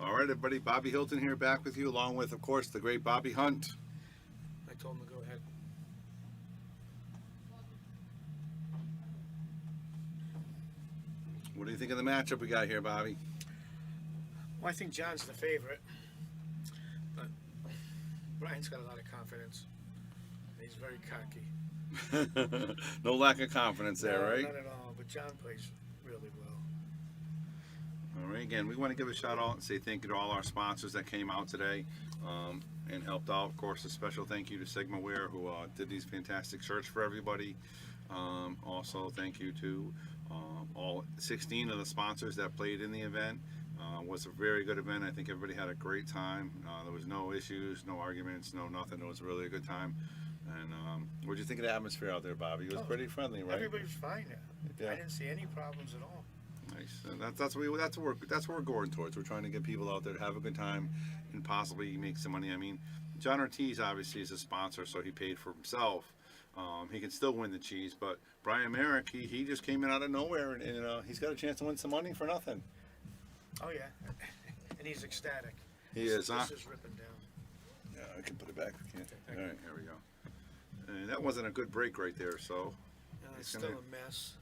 All right, everybody. Bobby Hilton here, back with you, along with, of course, the great Bobby Hunt. I told him to go ahead. What do you think of the matchup we got here, Bobby? Well, I think John's the favorite, but Brian's got a lot of confidence. He's very cocky. No lack of confidence there, No, right? Not at all, but John plays really well. All right, again, we want to give a shout out and say thank you to all our sponsors that came out today and helped out. Of course, a special thank you to Sigma Wear, who did these fantastic shirts for everybody. Also, thank you to all 16 of the sponsors that played in the event. It was a very good event. I think everybody had a great time. There was no issues, no arguments, no nothing. It was really a good time. And what did you think of the atmosphere out there, Bobby? It was pretty friendly, right? Everybody was fine. Yeah. I didn't see any problems at all. Nice. And that's what we're going towards. We're trying to get people out there to have a good time and possibly make some money. I mean, John Ortiz obviously is a sponsor, so he paid for himself. He can still win the cheese, but Brian Merrick, he just came in out of nowhere, and he's got a chance to win some money for nothing. Oh yeah, and he's ecstatic. He is, huh? This is ripping down. Yeah, I can put it back. If you Okay, can. All right, here we go. And that wasn't a good break right there, so It's still a mess.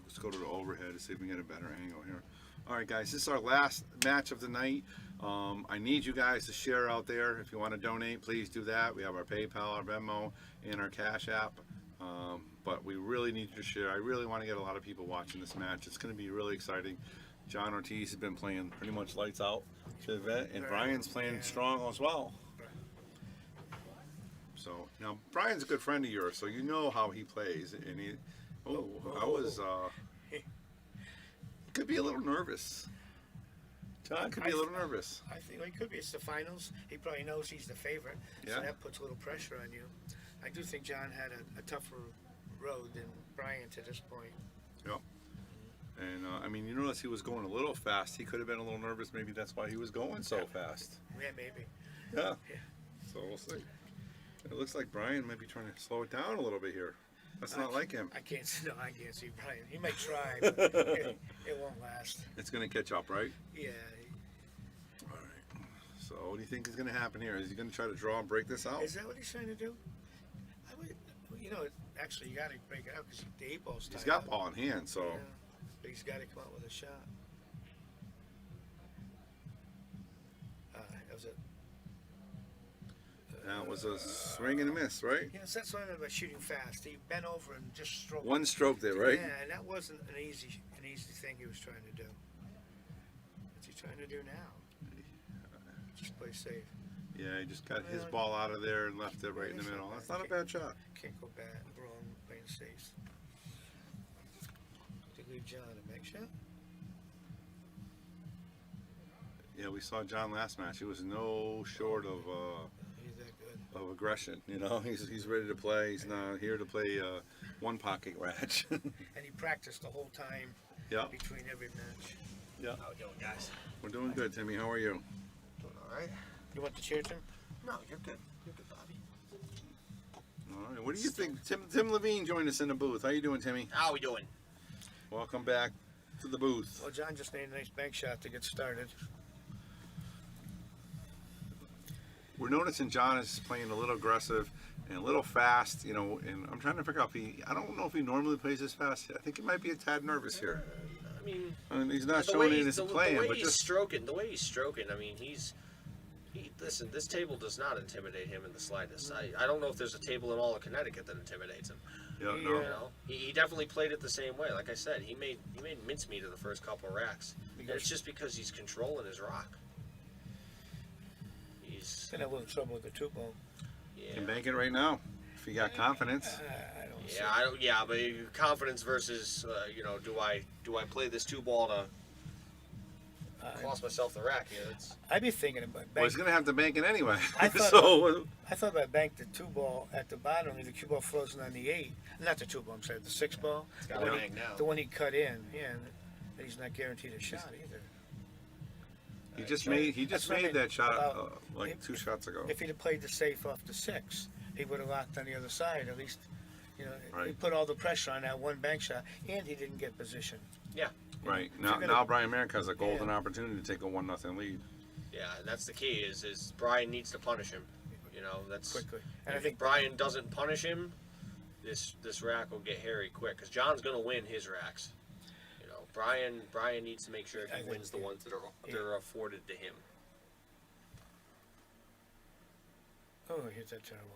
let's go to the overhead to see if we can get a better angle here. All right, guys, this is our last match of the night. I need you guys to share out there. If you want to donate, please do that. We have our PayPal, our Venmo, and our Cash App. But we really need you to share. I really want to get a lot of people watching this match. It's going to be really exciting. John Ortiz has been playing pretty much lights out to the event, and Brian's playing strong as well. So now Brian's a good friend of yours, so you know how he plays, and could be a little nervous. John could be a little nervous. I think he could be. It's the finals. He probably knows he's the favorite, so Yeah. that puts a little pressure on you. I do think John had a tougher road than Brian to this point. Yep. And I mean, you notice he was going a little fast. He could have been a little nervous. Maybe that's why he was going so fast. Yeah, maybe. Yeah. So we'll see. It looks like Brian might be trying to slow it down a little bit here. That's not like him. I can't see Brian. He might try, but it won't last. It's going to catch up, right? Yeah. All right. So what do you think is going to happen here? Is he going to try to draw and break this out? Is that what he's trying to do? Actually, you got to break it out because the 8-ball's tied He's got up. ball in hand, so. Yeah. But he's got to come out with a shot. That was a swing and a miss, right? Yes, that's what I meant about shooting fast. He bent over and just stroked. One stroke there, right? Yeah, and that wasn't an easy thing he was trying to do. What's he trying to do now? Just play safe. Yeah, he just got his ball out of there and left it right in the middle. That's not a bad shot. Can't go bad wrong playing safe. To leave John a make shot. Yeah, we saw John last match. He was no short of He's that good. aggression. You know, he's ready to play. He's not here to play one pocket match. And he practiced the whole time Yeah. between every match. Yeah. How we doing, guys? We're doing good, Timmy. How are you? Doing all right? You want the chair, Tim? No, you're good. You're good, Bobby. All right. What do you think? Tim Levine joined us in the booth. How you doing, Timmy? How we doing? Welcome back to the booth. Well, John just made a nice bank shot to get started. We're noticing John is playing a little aggressive and a little fast, you know, and I'm trying to figure out if I don't know if he normally plays this fast. I think he might be a tad nervous here. I mean, he's not showing it in his playing, the but way he's stroking, I mean, listen, this table does not intimidate him in the slightest. I don't know if there's a table in all of Connecticut that intimidates him. Yeah, no. You know, he definitely played it the same way. Like I said, he made mincemeat of the first couple of racks. And it's just because he's controlling his rock. He's Gonna have a little trouble with the 2-ball. yeah. Can bank it right now if you got confidence. I don't see. Yeah, I don't. Yeah, but confidence versus, do I play this 2-ball to cost myself the rack? Yeah, I'd be thinking about Well, he's going to have to bank it anyway. I thought- So, I thought if I banked the 2-ball at the bottom, the 2-ball frozen on the 8. Not the 2-ball, I'm sorry, the 6-ball. it's got to bang now. The one he cut in, yeah. And he's not guaranteed a shot either. he just made That's what I mean that shot about- like 2 shots ago. If he'd have played the safe off the 6, he would have locked on the other side. At least, he Right. put all the pressure on that one bank shot, and he didn't get position. Yeah, Right. If you're Now gonna- Brian Merrick has a golden opportunity to take a 1-0 lead. Yeah, and that's the key. Is Brian needs to punish him. You know, that's quickly. And I if think Brian doesn't punish him, this rack will get hairy quick. Because John's going to win his racks. You know, Brian needs to make sure I he think, wins the ones that are afforded to him. oh, he hit that terrible.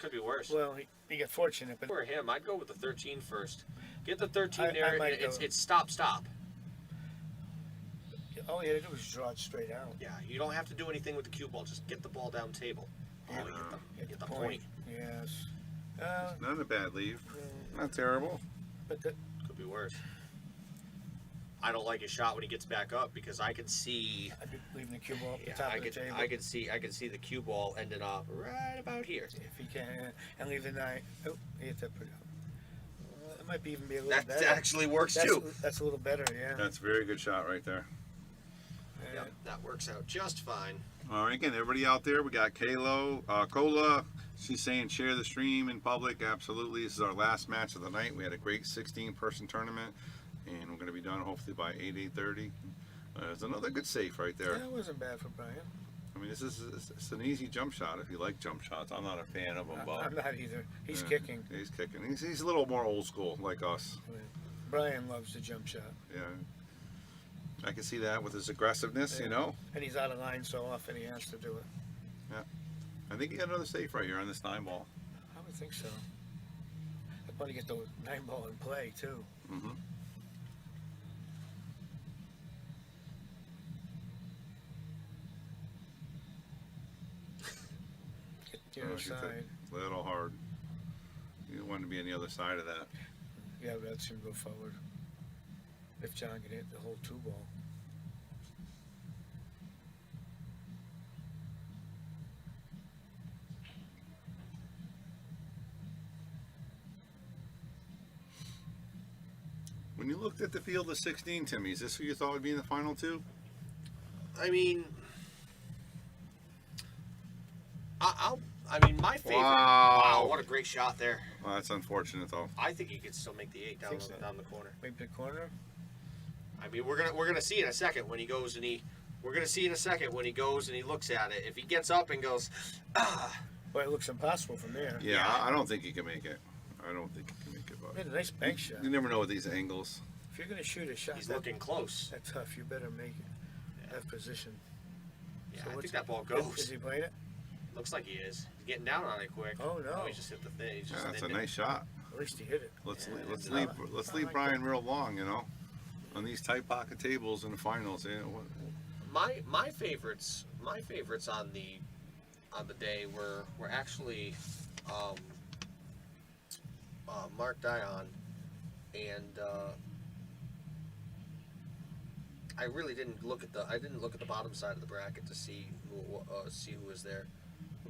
Could be worse. Well, he got fortunate, but For him, I'd go with the 13 first. Get the 13 I there. might go- It's stop. all he had to do was draw it straight out. Yeah, you don't have to do anything with the cue ball. Just get the ball down table. Yeah. Get the point. Yes. Not a bad leave. Not terrible. But the, Could be worse. I don't like his shot when he gets back up because I can see. I'd be leaving the cue ball at the Yeah, top I of the could. table. I can see the cue ball ending up right about here. If he can, and leave the 9. Oh, he hit that pretty. It might be even be a little That better. actually works that's, too. That's a little better, yeah. That's a very good shot right there. Yeah, that works out just fine. All right, again, everybody out there, we got Cola. She's saying share the stream in public. Absolutely. This is our last match of the night. We had a great 16-person tournament, and we're going to be done hopefully by 8:30. There's another good safe right there. That wasn't bad for Brian. I mean, it's an easy jump shot if you like jump shots. I'm not a fan of them, but I'm not either. He's yeah, kicking. He's kicking. He's a little more old school like us. Brian loves the jump shot. Yeah. I can see that with his aggressiveness, Yeah. you know. And he's out of line so often he has to do it. I think he got another safe right here on this 9-ball. I would think so. I'd want to get the 9-ball in play, too. Mm-hmm. Get the other side. A little hard. You want to be on the other side of that. Yeah, but that's him go forward. If John can hit the whole 2-ball. When you looked at the field of 16, Timmy, is this who you thought would be in the final two? I mean, my favorite. Wow. Wow, what a great shot there. Well, that's unfortunate, though. I think he could still make the 8 Think so. down the corner. Maybe the corner. I mean, we're gonna see in a second when he goes and we're gonna see in a second when he goes and he looks at it. If he gets up and goes, Boy, it looks impossible from there. Yeah, Yeah. I don't think he can make it. I don't think he can make it, He but had a nice bank shot. you never know with these angles. If you're going to shoot a shot he's that, looking close. that tough, you better make it. That position. Yeah, So I what's think that ball Is goes. he playing it? Looks like he is. He's getting down on it quick. Oh, no. He just hit the thing. He's Yeah, just that's a nicked it. nice shot. At least he hit it. Let's Yeah, let's it's leave not- let's I leave like Brian real long, you know, on these tight pocket tables in the finals. You know, My favorites on the day were actually Mark Dion and I really didn't look at the bottom side of the bracket to see who was there.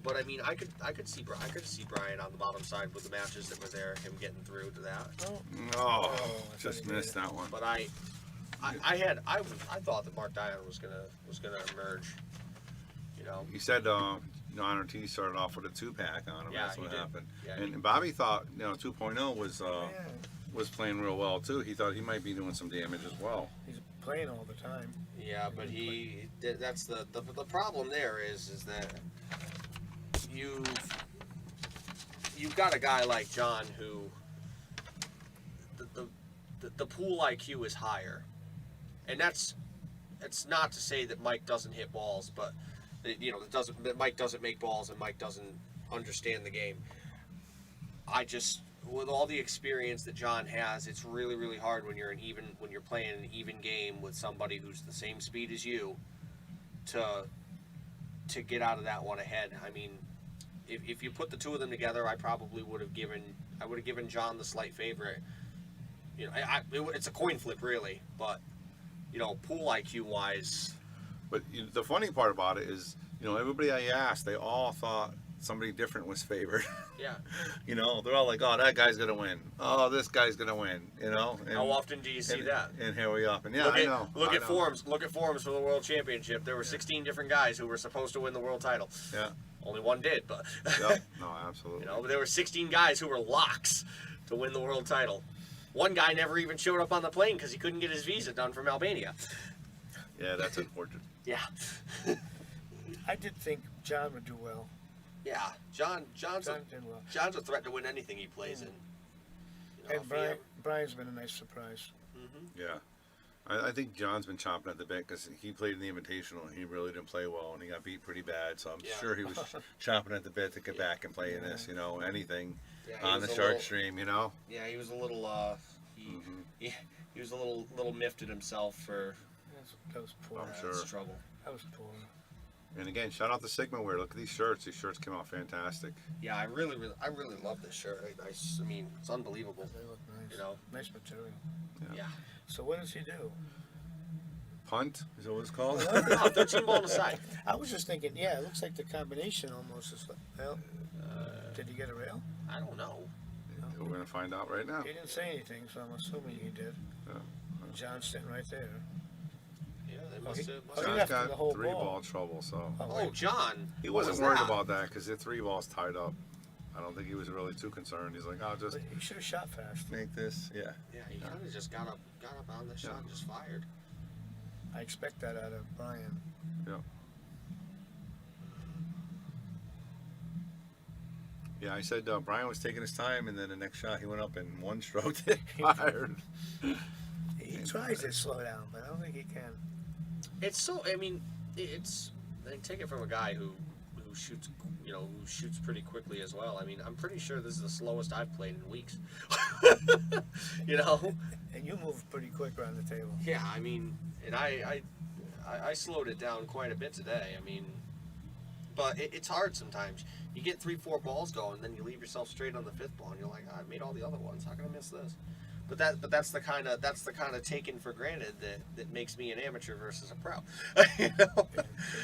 But I mean, I could see Brian on the bottom side with the matches that were there, him getting through to that. Oh, oh, I just thought he missed did. that one. But I thought that Mark Dion was gonna emerge. You know, He said, Honor T started off with a 2-pack on him. Yeah, That's he what did. happened. Yeah, And Bobby thought, 2.0 yeah. was playing real well too. He thought he might be doing some damage as well. He's playing all the time. yeah, but that's the problem there is that you've got a guy like John who the pool IQ is higher, and that's not to say that Mike doesn't hit balls, but that Mike doesn't make balls and Mike doesn't understand the game. With all the experience that John has, it's really, really hard when you're playing an even game with somebody who's the same speed as you to get out of that one ahead. I mean, if you put the two of them together, I probably would have given John the slight favorite. It's a coin flip really, but pool IQ wise. But the funny part about it is, everybody I asked, they all thought somebody different was favored. Yeah. They're all like, "Oh, that guy's gonna win. Oh, this guy's gonna win." And, How often do you see that? And here we are. And yeah, Look I at, know. Look I at know. forums. Look at forums for the World Championship. There were 16 different guys who were supposed to win the world title. Yeah. Only one did, but Yep. No, absolutely. but there were 16 guys who were locks to win the world title. One guy never even showed up on the plane because he couldn't get his visa done from Albania. Yeah, that's unfortunate. Yeah. I did think John would do well. Yeah. John's John did well. a threat to win anything he plays in. You know, And Brian's been a nice surprise. Yeah. I think John's been chomping at the bit because he played in the Invitational and he really didn't play well and he got beat pretty bad. So I'm sure he was chomping at the bit to get back and play in this, anything on the Shark Stream, Yeah, he was a little, he was a little miffed at himself for That was poor. I'm sure. his trouble. That was poor. And again, shout out to Sigma Wear. Look at these shirts. These shirts came out fantastic. Yeah, I really love this shirt. I mean, it's unbelievable. They look nice. Nice material. Yeah. So what does he do? Punt is that what it's called? No, 13 ball on the side. I was just thinking, it looks like the combination almost is like, well, did he get a rail? I don't know. We're gonna find out right now. He didn't say anything, so I'm assuming he did. Yeah. John's sitting right there. Yeah, they Oh, must he- have. oh, he John's left got the whole 3 ball. ball trouble, so Oh, John. he what wasn't was worried that? about that because the 3 balls tied up. I don't think he was really too concerned. He's like, I'll just But he should have shot fast. make this. Yeah. Yeah, he kind of just got up on the shot and just fired. I expect that out of Brian. Yeah, I said Brian was taking his time, and then the next shot he went up and one stroked it fired. He tries to slow down, but I don't think he can. It's so. I mean, it's. I take it from a guy who shoots. Who shoots pretty quickly as well. I mean, I'm pretty sure this is the slowest I've played in weeks. And you move pretty quick around the table. Yeah, I mean, and I slowed it down quite a bit today. I mean, but it's hard sometimes. You get 3-4 balls going, then you leave yourself straight on the 5th ball, and you're like, I made all the other ones. How can I miss this? But that's the kind of taken for granted that makes me an amateur versus a pro.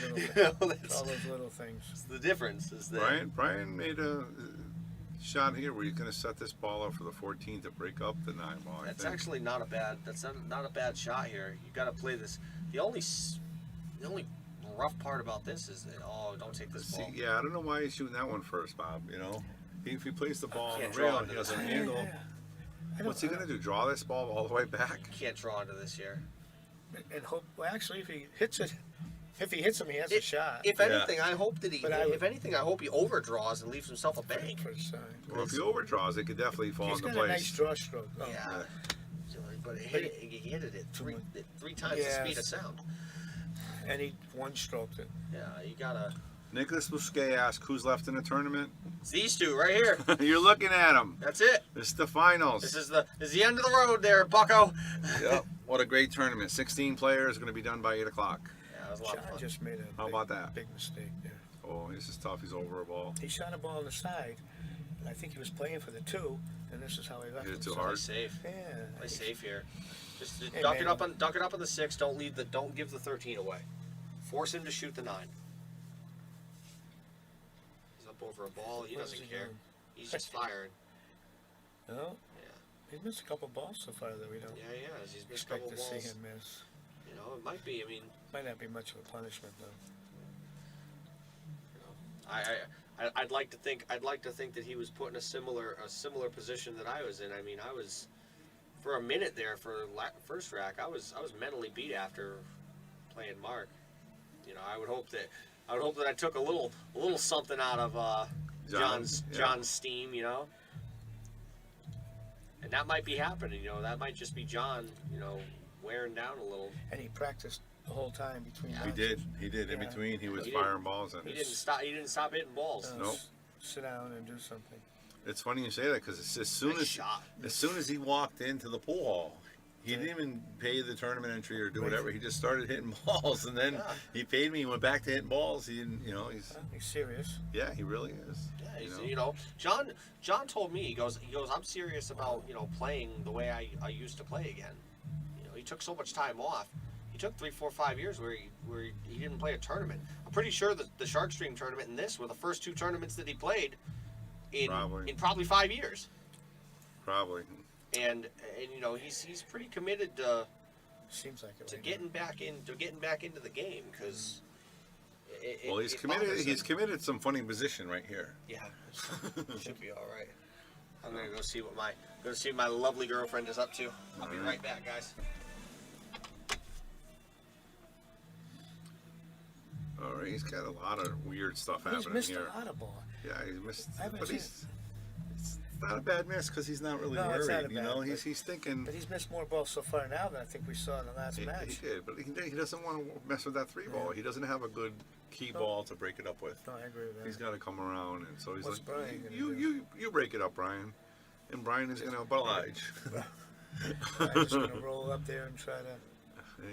It's all those little things. The difference is that Brian made a shot here where he's going to set this ball up for the 14 to break up the 9 ball. that's actually not a bad. That's not a bad shot here. You got to play this. The only rough part about this is that don't take this ball. Yeah, I don't know why he's shooting that one first, Bob. If he plays the ball on Can't the draw rail, into he has this. an angle. What's he going to do? Draw this ball all the way back? You can't draw into this here. And hope. Well, actually, if he hits it, if he hits him, he has a shot. If anything, I hope that he. But if anything, I hope he overdraws and leaves himself a bank. For his side. Well, if he overdraws, it could definitely fall He's into got a nice place. draw stroke. Oh. Yeah. But he hit it at three times the Yes. speed of sound. And he one-stroked it. Yeah, you gotta. Nicholas Bousquet asked, who's left in the tournament? It's these two right here. You're looking at them. That's it. This is the finals. This is the end of the road there, Bucko. Yep. What a great tournament. 16 players, going to be done by 8 o'clock. Yeah, it was a lot of John fun. just made a How about that? big mistake there. Oh, this is tough. He's over a ball. He shot a ball on the side. And I think he was playing for the 2, and this is how he left Hit it too himself. hard. Play safe. Yeah. Play safe here. Just Hey, duck man. it up on the 6. Don't give the 13 away. Force him to shoot the 9. He's up over a ball. He What doesn't is he care. doing? He's just firing. No, Yeah. he's missed a couple balls so far that we don't Yeah, he has. He's missed a expect couple to see balls. him miss. It might be. I mean, Might not be much of a punishment though. I'd like to think that he was put in a similar position that I was in. I mean, I was for a minute there for first rack. I was mentally beat after playing Mark. I would hope that I took a little something out of John's steam. And that might be happening. That might just be John. Wearing down a little. And he practiced the whole time between. Yeah. He bounces. did. In Yeah. between, he was He firing balls. He didn't stop. He didn't stop hitting balls. Nope. Sit down and do something. It's funny you say that because as soon Nice as shot. he walked into the pool hall, he didn't even pay the tournament entry or do whatever. He just started hitting balls, and then he paid me. He went back to hitting balls. He didn't, He's serious. yeah, he really is. Yeah, John told me he goes I'm serious about playing the way I used to play again. He took so much time off. He took 3, 4, 5 years where he didn't play a tournament. I'm pretty sure that the Shark Stream tournament and this were the first 2 tournaments that he played in probably 5 years. Probably. And he's pretty committed to Seems like it. to right getting back into the game because. Well, he's committed. He's committed some funny position right here. Yeah, should be all right. I'm gonna go see what my lovely girlfriend is up to. I'll be right back, guys. All right, he's got a lot of weird stuff He's happening missed here. a lot of ball. Yeah, he's missed. I haven't But seen it's not a bad miss because he's not really No, it's worried. not a You know, bad, he's thinking. But he's missed more balls so far now than I think we saw in the last He match. did, but he doesn't want to mess with that 3-ball. He doesn't have a good key ball to break it up with. No, I agree with that. He's got to come around, and so he's What's like, Brian gonna you break it up, Brian. And Brian is going to oblige. I'm just gonna roll up there and try to.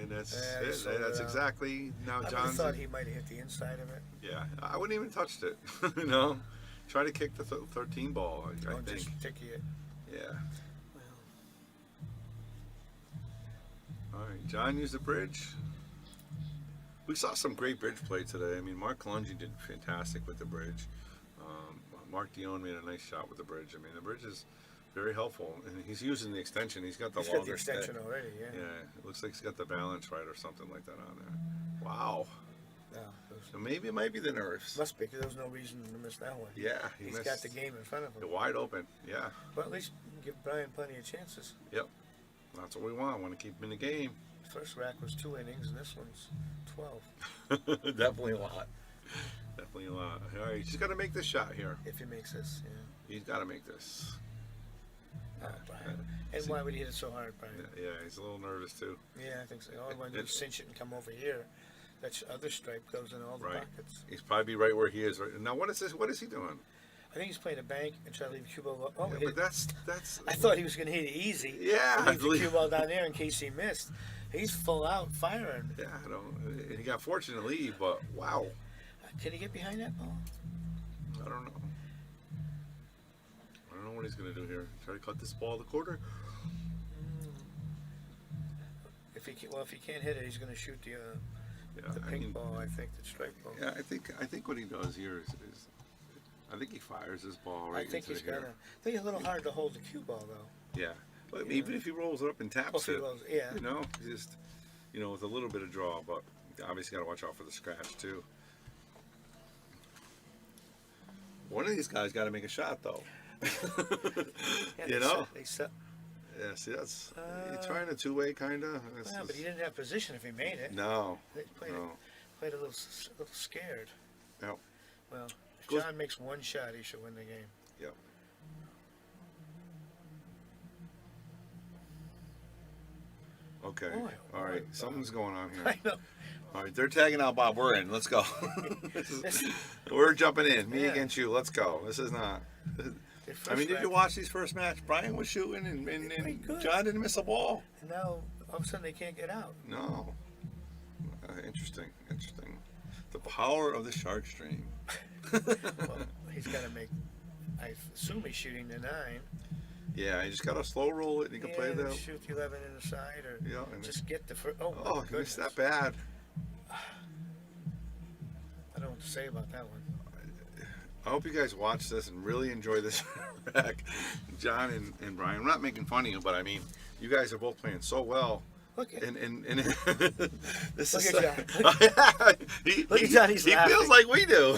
And that's Yeah, he it. sold That's it out. exactly now I would have John's. thought he might have hit the inside of it. Yeah, I wouldn't even touched it. You know, try to kick the 13 ball. I Don't think. just ticky it. Yeah. Well, All right, John used the bridge. We saw some great bridge play today. I mean, Mark Kalungi did fantastic with the bridge. Mark Dion made a nice shot with the bridge. I mean, the bridge is very helpful, and he's using the extension. He's got the he's got the longer stick. extension already. Yeah. Yeah, it looks like he's got the balance right or something like that on there. Wow. No, So maybe it might be the nerves. must be because there was no reason to miss that one. Yeah, He's missed. got the game in front of him. They're wide open. Yeah, But at least give Brian plenty of chances. that's what we want. I want to keep him in the game. First rack was 2 innings, and this one's 12. Definitely a lot. Definitely a lot. All right, he's got to make this shot here. If he makes this, yeah. He's got to make this. Oh, Brian. And why would he hit it so hard, Brian? Yeah, he's a little nervous too. Yeah, I think so. All I want to do is cinch it and come over here. That other stripe goes in all the Right. pockets. He's probably right where he is right now. What is this? What is he doing? I think he's playing a bank and trying to leave the cue ball. Oh, Yeah, hit but it. that's. I thought he was going to hit it easy. Yeah, And I leave the believe- cue ball down there in case he missed. He's full out firing. Yeah, I don't. He got fortunate to leave, but wow, Can he get behind that ball? I don't know. I don't know what he's gonna do here. Try to cut this ball the quarter. If he can't hit it, he's going to shoot the Yeah, I pink mean, ball. I think the strike ball. yeah, I think what he does here is I think he fires this ball right I think into he's here. got to. I think it's a little hard to hold the cue ball though. Yeah, but Yeah. even if he rolls it up and Well, taps if he it, rolls- yeah. you know, just with a little bit of draw, but obviously got to watch out for the scratch too. One of these guys got to make a shot though. Yeah, You know? They set, Yeah, see, that's you're trying a two-way kind of. well, but he didn't have position if he made it. No, He played, no. played a little scared. Yep. Well, if Goes- John makes one shot, he should win the game. Yep. Okay. Boy, oh All boy, right. Bob. Something's going on here. I know. All right. They're tagging out Bob. We're in. Let's go. We're jumping in. Me Yeah. against you. Let's go. This is not. The I mean, first did you rack- watch these first match? Brian was shooting, and played good. John didn't miss a ball. And now all of a sudden they can't get out. No. Interesting. Interesting. The power of the shark stream. Well, he's got to make. I assume he's shooting the 9. Yeah, you just gotta slow roll it. You can play the. shoot the 11 in the side, or Yeah, and just get the first. Oh, Oh, my you goodness. missed that bad. I don't know what to say about that one. I hope you guys watch this and really enjoy this rack. John and Brian. I'm not making fun of you, but I mean, you guys are both playing so well. Look at And this Look is at he, Look at John, he's he laughing. feels like we do.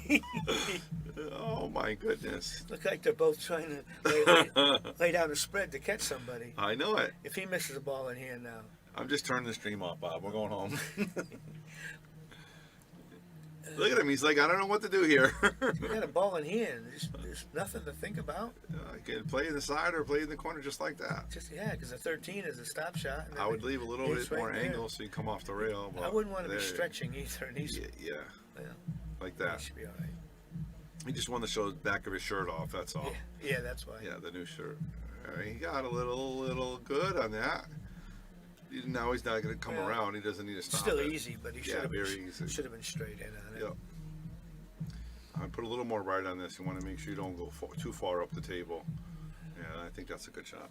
he Oh my goodness. look like they're both trying to lay down a spread to catch somebody. I know it. If he misses a ball in here now, I'm just turning the stream off, Bob. We're going home. Look at him. He's like, I don't know what to do here. you got a ball in here, and there's nothing to think about. I can play in the side or play in the corner just like that. Just because the 13 is a stop shot. And I would leave a little it's bit more right there. angle so you come off the rail. But I wouldn't want to be there- stretching either, and he's Yeah, well, like he that. should be all right. He just wanted to show the back of his shirt off. That's all. Yeah, that's why. Yeah, the new shirt. All right, he got a little good on that. Now he's not going to come Well, around. He doesn't need to stop Still it. easy, but he Yeah, should very easy. have been straight in on it. Yep. I put a little more right on this. You want to make sure you don't go too far up the table. Yeah, I think that's a good shot.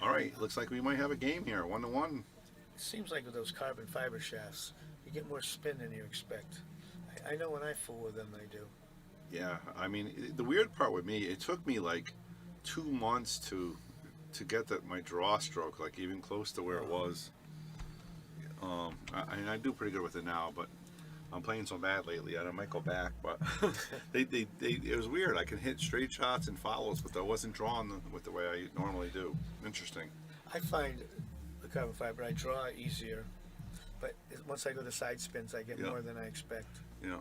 All right, looks like we might have a game here. 1-1. It seems like with those carbon fiber shafts, you get more spin than you expect. I know when I fool with them, I do. Yeah, I mean, the weird part with me, it took me like 2 months to get my draw stroke, like even close to where it was. I do pretty good with it now, but I'm playing so bad lately. I might go back, but it was weird. I can hit straight shots and follows, but I wasn't drawn with the way I normally do. Interesting. I find the carbon fiber, I draw easier, but once I go to side spins, I get Yeah. more than I expect. Yeah.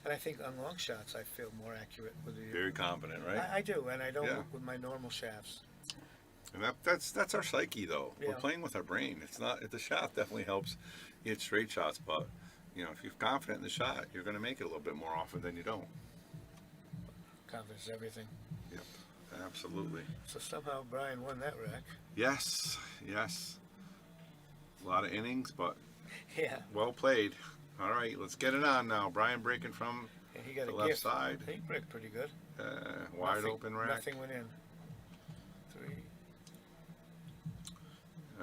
And I think on long shots, I feel more accurate with the. Very confident, right? I do, and I don't Yeah. with my normal shafts. And that's our psyche, though. We're Yeah. playing with our brain. It's not. The shot definitely helps you hit straight shots, but if you're confident in the shot, you're going to make it a little bit more often than you don't. Confidence is everything. Yep. Absolutely. So somehow Brian won that rack. Yes. Yes. A lot of innings, but Yeah. well played. All right, let's get it on now. Brian breaking from And he got the a left gift. side. He bricked pretty good. Wide Nothing- open rack. Nothing went in. 3.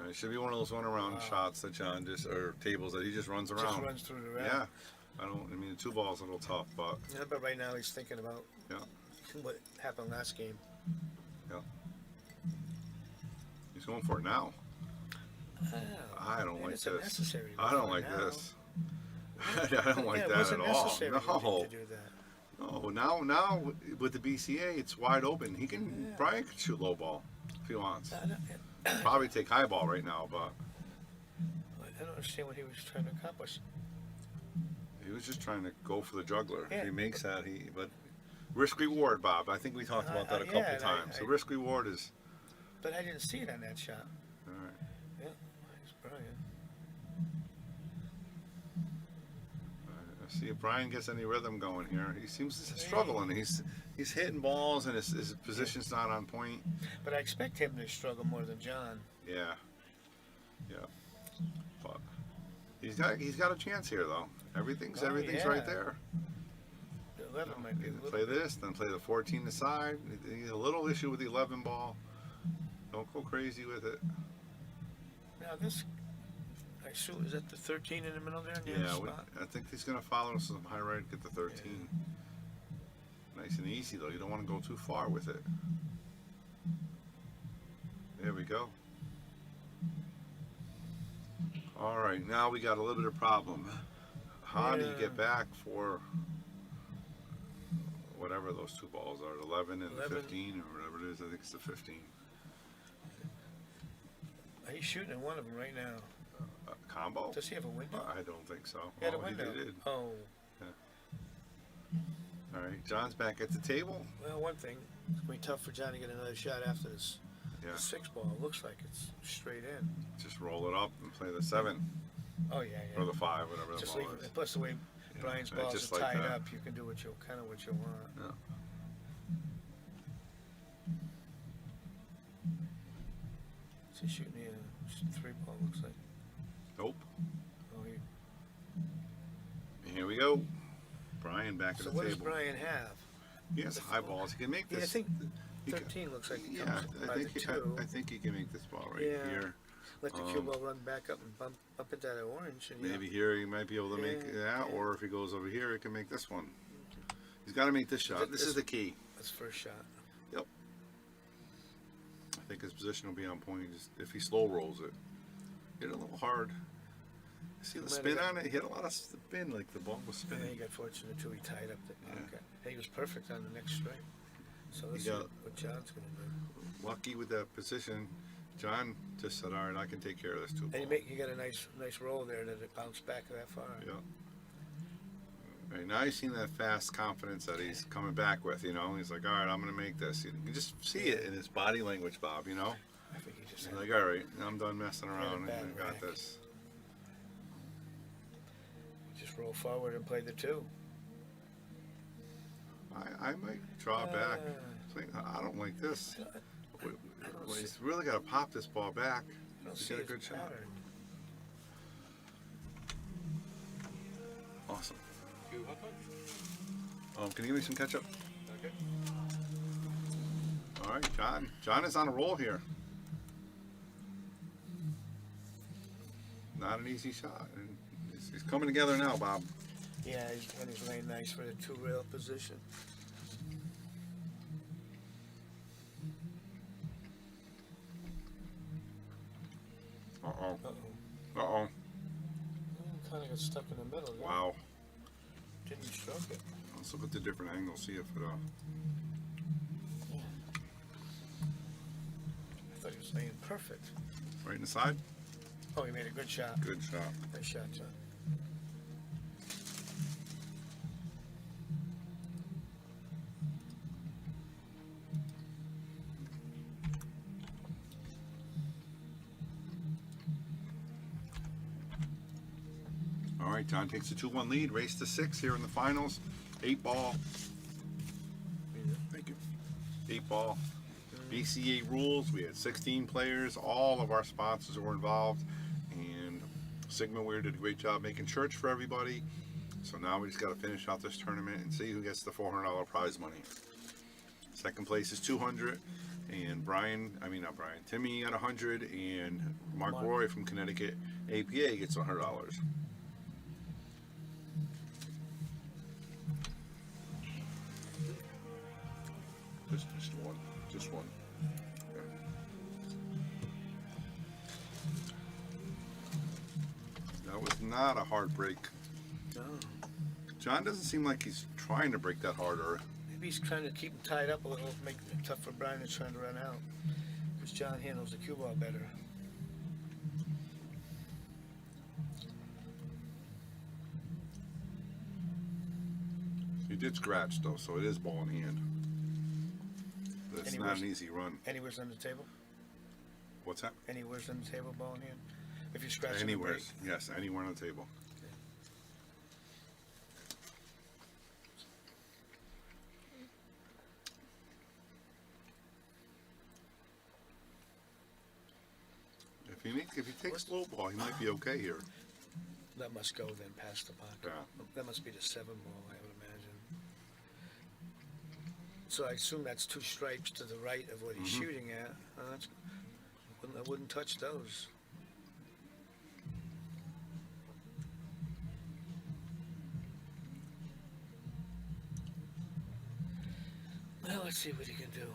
It should be one of those runaround Wow. shots that John or tables that he just runs around. Just runs through the rack. Yeah. I mean, the 2 ball's a little tough, but Yeah, but right now he's thinking about yeah. what happened last game. He's going for it now. Oh, I don't and like it's this. unnecessary to I go don't for like it now. this. I don't like Yeah, it that wasn't at all. necessary No. to do that. No, now with the BCA, it's wide open. He can, Yeah. Brian can shoot low ball if he wants. I don't, Probably take high ball right now, but I don't understand what he was trying to accomplish. he was just trying to go for the juggler. If Yeah. he makes that, but risk reward, Bob. I think we talked about that a couple yeah, and times. The I- risk reward is But I didn't see it on that shot. all right. Yeah, nice, Brian. See if Brian gets any rhythm going here. He seems to struggle, and he's hitting balls, and his position's not on point. But I expect him to struggle more than John. Yeah, yeah. But he's got a chance here, though. Everything's Oh, right yeah. there. The 11 might be a little Play this, then play the 14 aside. A little issue with the 11 ball. Don't go crazy with it. Now this, I assume, is that the 13 in the middle there? Near the Yeah, spot? I think he's gonna follow some high right, get the 13. Nice and easy though. You don't want to go too far with it. There we go. All right, now we got a little bit of problem. How do you get back for whatever those 2 balls are, the 11 and the 11. 15 or whatever it is? I think it's the 15. He's shooting at one of them right now. Combo? Does he have a window? I don't think so. He had a Oh, window. He did. Oh, All right, John's back at the table. well, one thing, it's going to be tough for John to get another shot after this. Yeah. The 6 ball looks like it's straight in. Just roll it up and play the 7 Oh, yeah, or yeah. the 5, whatever the Just ball leave is. it. Plus the way Yeah, Brian's I balls just are like tied that. up, you can do what you want. Yeah. Is he shooting the 3 ball? Looks like. Nope. Oh, he, Here we go. Brian back at so the what does table. Brian have? He has high balls. He can make Yeah, I this. think he can- 13 looks like it Yeah, comes I by think the he, 2. I think he can make this ball right Yeah. here. Let the cue ball run back up and bump up into that orange. And Maybe here he might be able to make Yeah, that, or if he goes over here, he can make this one. He's got to make this shot. This is the key. That's first shot. I think his position will be on point. Just if he slow rolls it, hit it a little hard. See the Might spin have on it? He hit a lot of spin, like the ball was Yeah, he spinning. got fortunate too. He tied up the Yeah. pocket. He was perfect on the next strike. So let's see got- what John's going to do. Lucky with that position. John just said, "All right, I can take care of this 2 ball." And you got a nice roll there that it bounced back that far. Yeah. Right, now he's seen that fast confidence that he's coming back with, He's like, all right, I'm going to make this. You can just see it in his body language, Bob, I think he just He's had like, all right, I'm done messing around. bad I got rack. this. just roll forward and play the 2. I might draw back. I don't like this. Well, he's really got to pop this ball back. I don't He's see got a his good shot. pattern. Awesome. You hook one? Can you give me some ketchup? Okay. All right, John. John is on a roll here. Not an easy shot. And he's coming together now, Bob. Yeah, he's laying nice for the 2 rail position. Uh-oh. Uh-oh. Uh-oh. kind of got stuck in the middle. Yeah? Wow. Didn't stroke it. Let's look at the different angles, see if it, Yeah. I thought he was laying perfect. right in the side? Oh, he made a good shot. Good shot. Nice shot, John. All right, John takes a 2-1 lead. Race to 6 here in the finals. 8 ball. Thank you. 8 ball. BCA rules. We had 16 players. All of our sponsors were involved. And Sigma Weir did a great job making shirts for everybody. So now we just got to finish out this tournament and see who gets the $400 prize money. Second place is $200. And Timmy got 100, and Mark Roy from Connecticut APA gets $100. Just one. Yeah. That was not a hard break. No. John doesn't seem like he's trying to break that hard, or Maybe he's trying to keep him tied up a little, make it tough for Brian that's trying to run out. Because John handles the cue ball better. he did scratch though, so it is ball in hand. But it's not an easy run. Anywhere's on the table? What's that? Anywhere's on the table, ball in hand? If you scratch Anywhere. break. Yes, anywhere on the table. If he takes low ball, he might be okay here. That must go then past the pocket. Yeah. That must be the 7 ball, I would imagine. So I assume that's 2 stripes to the right of what he's shooting at. I wouldn't touch those. Well, let's see what he can do.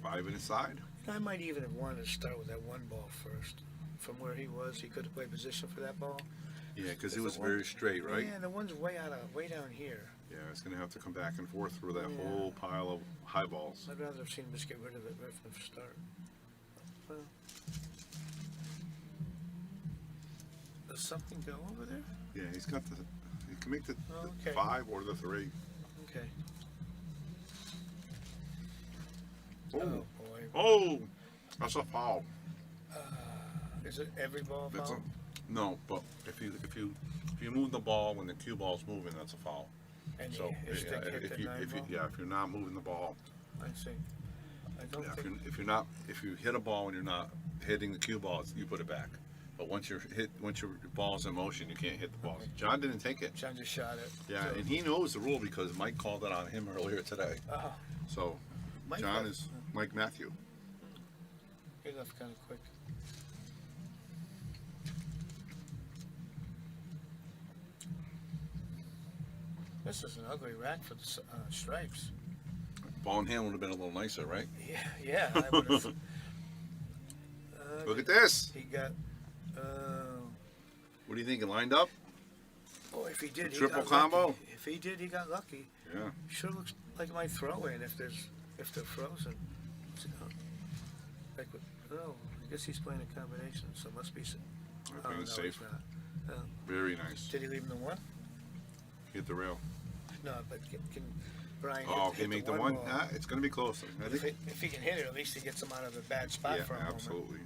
5 in his side. I might even have wanted to start with that 1 ball first. From where he was, he could have played position for that ball. Yeah, because it If was the very one- straight, right? Yeah, the one's way down here. Yeah, it's going to have to come back and forth through that Yeah. whole pile of high balls. I'd rather have seen him just get rid of it right from the start. Well, does something go over there? Yeah, he can make the Okay. 5 or the 3. Okay. Oh, Oh boy. oh, that's a foul. Is it every ball That's foul? no, but if you move the ball when the cue ball's moving, that's a foul. And So his stick hit if the 9 ball? if you're not moving the ball, I see. I don't yeah, think. if you hit a ball and you're not hitting the cue ball, you put it back. But once your ball's in motion, you can't hit the ball. Okay. John didn't take it. John just shot it. Yeah, So- and he knows the rule because Mike called it on him earlier today. Oh, So Mike John was- is Mike Matthew. he left kind of quick. This is an ugly rack for the stripes. Ball in hand would have been a little nicer, right? Yeah, I would have. Look at this. He got. What do you think? It lined up? Oh, if he did, he Triple got combo? lucky. If he did, he got lucky. Yeah. Sure looks like my throw in if they're frozen. Like, oh, I guess he's playing a combination, so it must be. I Oh, think no, it's safe. he's not. Oh. Very nice. Did he leave him the 1? Hit the rail. No, but can Brian Oh, hit can he make the 1? ball? It's going to be close. I If think. he can hit it, at least he gets him out of a bad spot Yeah, for a moment. absolutely.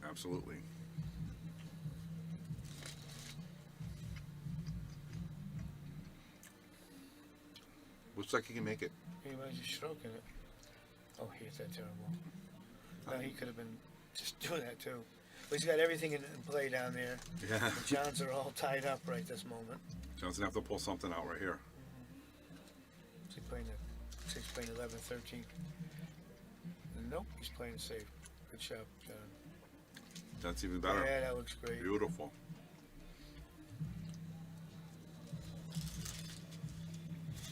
Absolutely. Looks like he can make it. He was just stroking it. Oh, he hit that terrible. No, he could have been just doing that too. But he's got everything in play down there. Yeah. The Johns are all tied up right this moment. John's going to have to pull something out right here. He's playing 11, 13. Nope, he's playing it safe. Good shot, John. That's even better. Yeah, that looks great. Beautiful.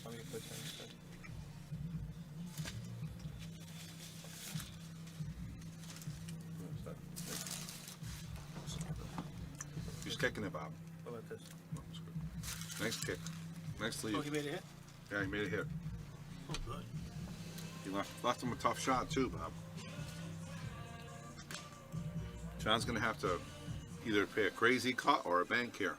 Let me put that instead. kicking it, Bob. How about this? Oh, that's good. Nice kick. Nice Oh, lead. he made a hit? Yeah, he made a hit. Oh, good. He left him a tough shot too, Bob. John's gonna have to either pay a crazy cut or a bank here.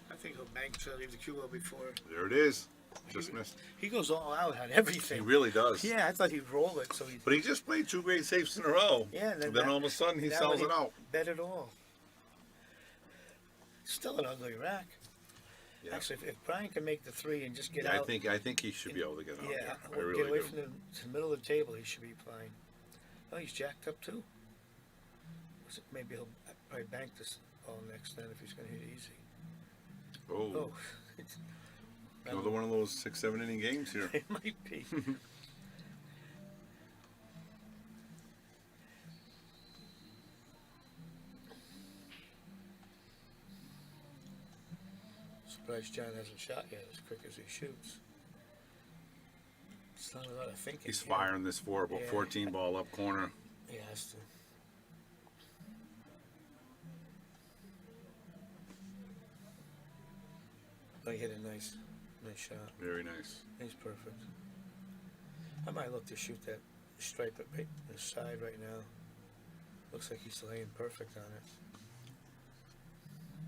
I think he'll bank to leave the cue ball before. There it is. Just missed. He goes all out on He everything. really does. Yeah, I thought he'd roll it, so he. But he just played 2 great saves in a row. Yeah, And then all of a sudden he that sells one it out. Bet it all. Still an ugly rack. Yeah. Actually, if Brian can make the 3 and just get Yeah, out. I think he should be able to get out. Yeah, I really get away do. from the middle of the table, he should be fine. Oh, he's jacked up too. Maybe he'll probably bank this all next then if he's going to hit easy. Oh, Oh, another one of those 6-7 inning games here. it might be. Surprised John hasn't shot yet as quick as he shoots. It's not a lot of thinking. He's here. firing this 14 ball up corner. He has to. Oh, he hit a nice shot. Very nice. He's perfect. I might look to shoot that stripe at the side right now. Looks like he's laying perfect on it.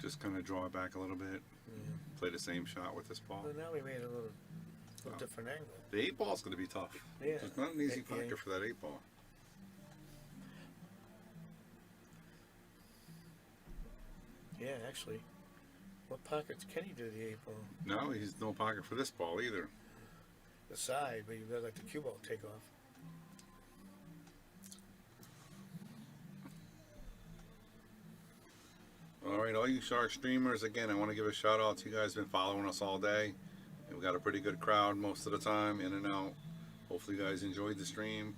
Just kind of draw it back a little bit. Yeah. Play the same shot with this ball. Well, now we made a little Wow. different angle. The 8 ball's going to be tough. Yeah. It's not an easy Yeah. pocket for that 8 ball. Yeah, actually. What pockets can he do the 8 ball? No, he's no pocket for this ball either. The side, but you've got to let the cue ball take off. All right, all you Shark streamers, again, I want to give a shout out to you guys. Been following us all day. And we got a pretty good crowd most of the time, in and out. Hopefully, you guys enjoyed the stream.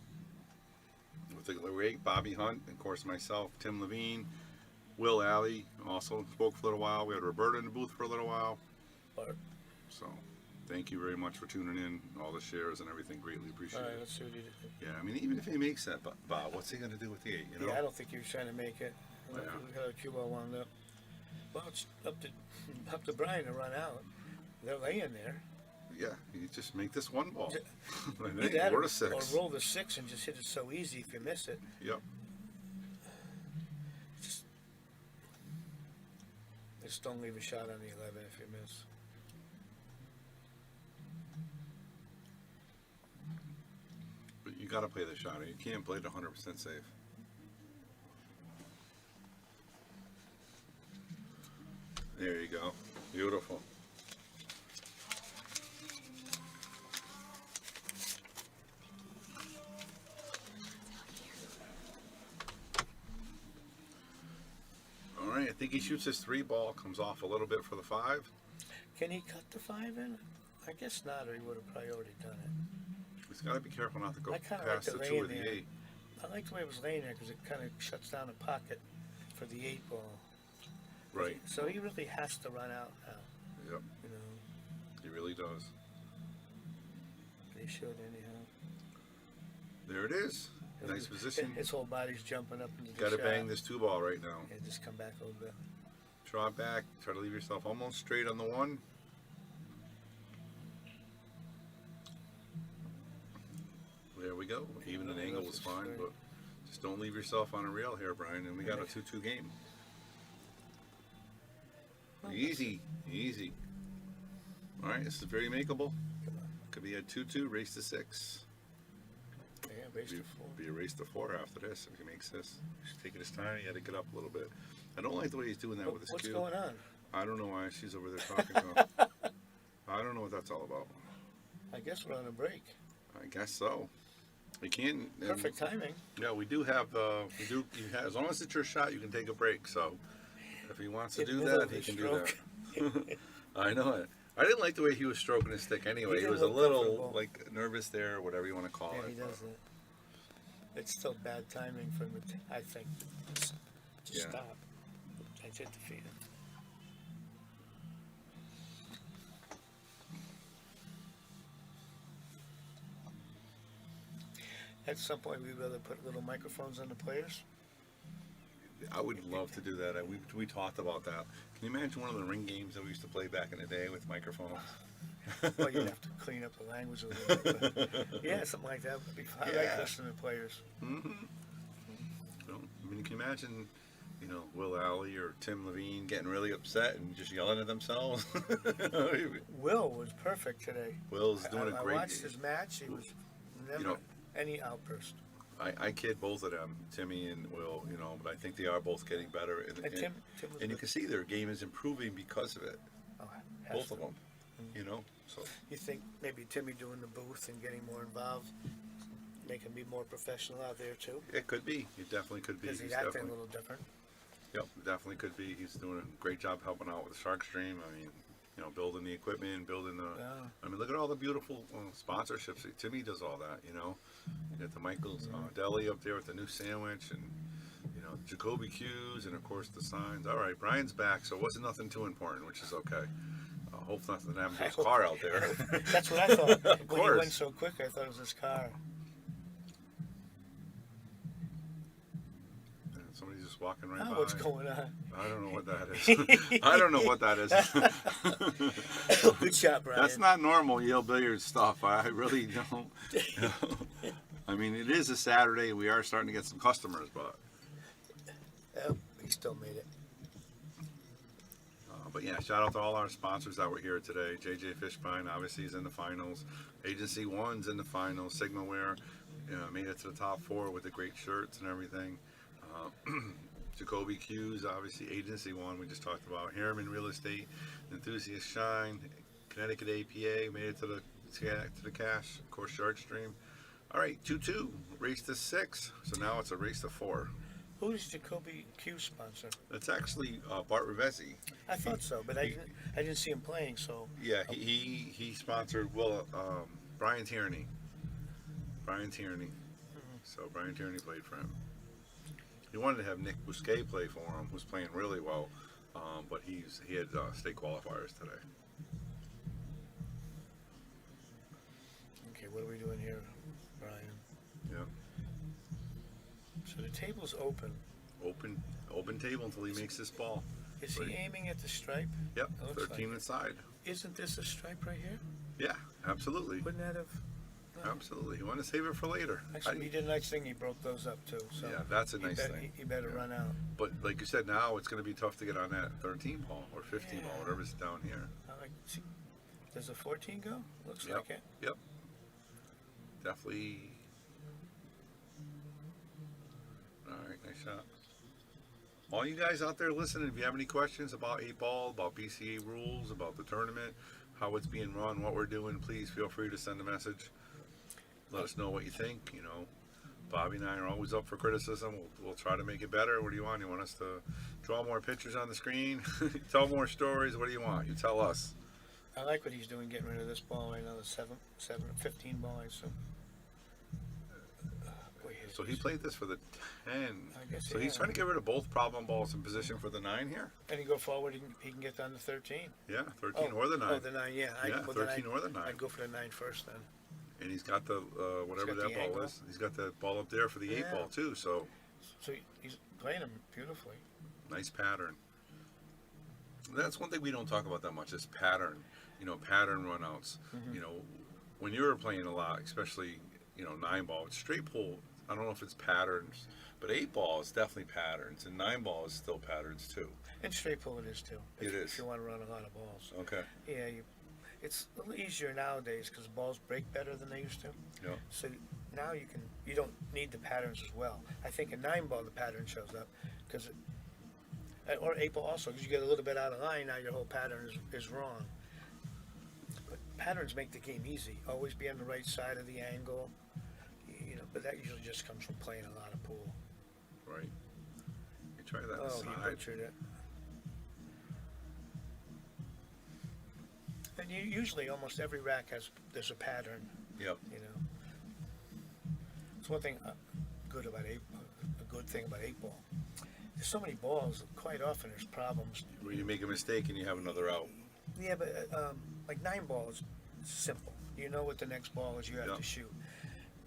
With the great Bobby Hunt, and of course myself, Tim Levine, Will Alley also spoke for a little while. We had Roberta in the booth for a little while. But, So, thank you very much for tuning in, all the shares and everything. Greatly all appreciate right, it. let's see what he did. Yeah, I mean, even if he makes that, Bob, what's he going to do with the 8? You know? Yeah, I don't think he was trying to make it. I don't Yeah. think we got a cue ball wound up. Well, it's up to Brian to run out. They're laying there. Yeah, you just make this 1 ball. And Either then that or or to 6. roll the 6 and just hit it so easy if you miss it. Yep. Just don't leave a shot on the 11 if you miss. But you got to play the shot. You can't play it 100% safe. There you go. Beautiful. All right, I think he shoots his 3 ball, comes off a little bit for the 5. Can he cut the 5 in? I guess not, or he would have probably already done it. He's got to be careful not to go I kind of like past the the 2 lane or the there. 8. I like the way it was laying there because it kind of shuts down the pocket for the 8 ball. Right. So he really has to run out now, Yep. you know. He really does. He should anyhow. There it is. Nice position. His whole body's jumping up into the Got to shot. bang this 2 ball right now. And just come back a little bit. Draw back. Try to leave yourself almost straight on the 1. There we go. Even an angle was fine, but just don't leave yourself on a rail here, Brian. And we got a 2-2 game. Easy, easy. All right, this is very makeable. Could be a 2-2, race to 6. Yeah, race to 4. Be a race to 4 after this if he makes this. He's taking his time. He had to get up a little bit. I don't like the way he's doing that with his What's cue. going on? I don't know why she's over there talking to him. I don't know what that's all about. I guess we're on a break. I guess so. We can. and- Perfect timing. Yeah, we do have. As long as it's your shot, you can take a break. So, if he wants to In the do middle that, of he his can do that. I know it. I didn't like the way he was stroking his stick. Anyway, he didn't was a look little comfortable. like nervous there, or whatever you want to call Yeah, it. he does that. It's still bad timing for him, I think, to Yeah. stop. I did defeat him. At some point, we'd rather put little microphones on the players. I would love to do that. We talked about that. Can you imagine one of the ring games that we used to play back in the day with microphones? Well, you'd have to clean up the language a little bit. But yeah, something like that would be fun. I like Yeah. listening to players. Mm-hmm. I mean, you can imagine, Will Alley or Tim Levine getting really upset and just yelling at themselves. Will was perfect today. Will's doing a I great. watched his match. He was never You know- any outburst. I kid both of them, Timmy and Will, but I think they are both getting better. And Tim was and you good. can see their game is improving because of it. Oh, has Both to. of them. So You think maybe Timmy doing the booth and getting more involved, make him be more professional out there too? it could be. It definitely could be. Because he's acting a little different. Yep, definitely could be. He's doing a great job helping out with the Shark Stream. I mean, building the equipment, building the. Yeah. I mean, look at all the beautiful sponsorships. Timmy does all that. You got the Michael's Deli up there with the new sandwich, and Jacoby Q's, and of course the signs. All right, Brian's back, so it wasn't nothing too important, which is okay. Hope nothing happened to his car out there. That's what I thought. When he course. went so quick, I thought it was his car. Somebody's just walking right Oh, by. what's going on? I don't know what that is. I don't know what that is. Good shot, Brian. That's not normal Yale Billiards stuff. I really don't. I mean, it is a Saturday. We are starting to get some customers, but Oh, he still made it. but yeah, shout out to all our sponsors that were here today. JJ Fishbein obviously is in the finals. Agency One's in the finals. Sigma Wear made it to the top 4 with the great shirts and everything. Jacoby Q's obviously Agency One we just talked about. Harriman Real Estate, Enthusiast Shine, Connecticut APA made it to the cash. Of course, Shark Stream. All right, 2-2, race to 6. So now it's a race to 4. Who does Jacoby Q sponsor? It's actually Bart Rivesi. I thought so, but I didn't see him playing. So Yeah, he sponsored Brian Tierney. So Brian Tierney played for him. He wanted to have Nick Bousquet play for him, who's playing really well, but he had state qualifiers today. okay, what are we doing here, Brian? Yeah, So the table's open. open table until he makes this ball. Is Right. he aiming at the stripe? Yep, It looks 13 like inside. Isn't this a stripe right here? Yeah, absolutely. Wouldn't that have? No. Absolutely. He wanted to save it for later. Actually, he did a nice thing. He broke those up too. So Yeah, that's a he nice bet- thing. He better Yeah. run out. But like you said, now it's going to be tough to get on that 13 ball or 15 ball, Yeah. whatever's down here. I like. See, does a 14 go? Looks Yep. like it. Yep. Definitely. All right, nice shot. All you guys out there listening, if you have any questions about 8-ball, about BCA rules, about the tournament, how it's being run, what we're doing, please feel free to send a message. Let us know what you think. Bobby and I are always up for criticism. We'll try to make it better. What do you want? You want us to draw more pictures on the screen? Tell more stories? What do you want? You tell us. I like what he's doing, getting rid of this ball right now. The 15 ball. I assume. Boy, So he played this for the 10. I guess, So he's yeah. trying to get rid of both problem balls in position for the 9 here. And he go forward. He can get down to 13. Yeah, 13 or the 9. Oh, the 9. Yeah. Yeah, 13 or the 9. I'd go for the 9 first then. And he's got the whatever He's got that the ball angle. is. He's got that ball up there for the 8 Yeah. ball too. So So he's playing him beautifully. nice pattern. That's one thing we don't talk about that much is pattern. Pattern runouts. Mm-hmm. When you were playing a lot, especially 9 ball, it's straight pull. I don't know if it's patterns, but 8 ball is definitely patterns, and 9 ball is still patterns too. And straight pull it is too. It is. If you want to run a lot of balls. Okay. Yeah, it's a little easier nowadays because balls break better than they used to. Yeah. So now you don't need the patterns as well. I think in 9 ball the pattern shows up because or 8 ball also because you get a little bit out of line. Now your whole pattern is wrong. But patterns make the game easy. Always be on the right side of the angle. But that usually just comes from playing a lot of pool. Right. You try that Oh, he side. butchered it. And usually almost every rack there's a pattern. Yep. It's one thing good about a good thing about 8 ball. There's so many balls. Quite often there's problems. Where you make a mistake and you have another out. Yeah, but like 9 ball is simple. You know what the next ball is. You have Yeah. to shoot.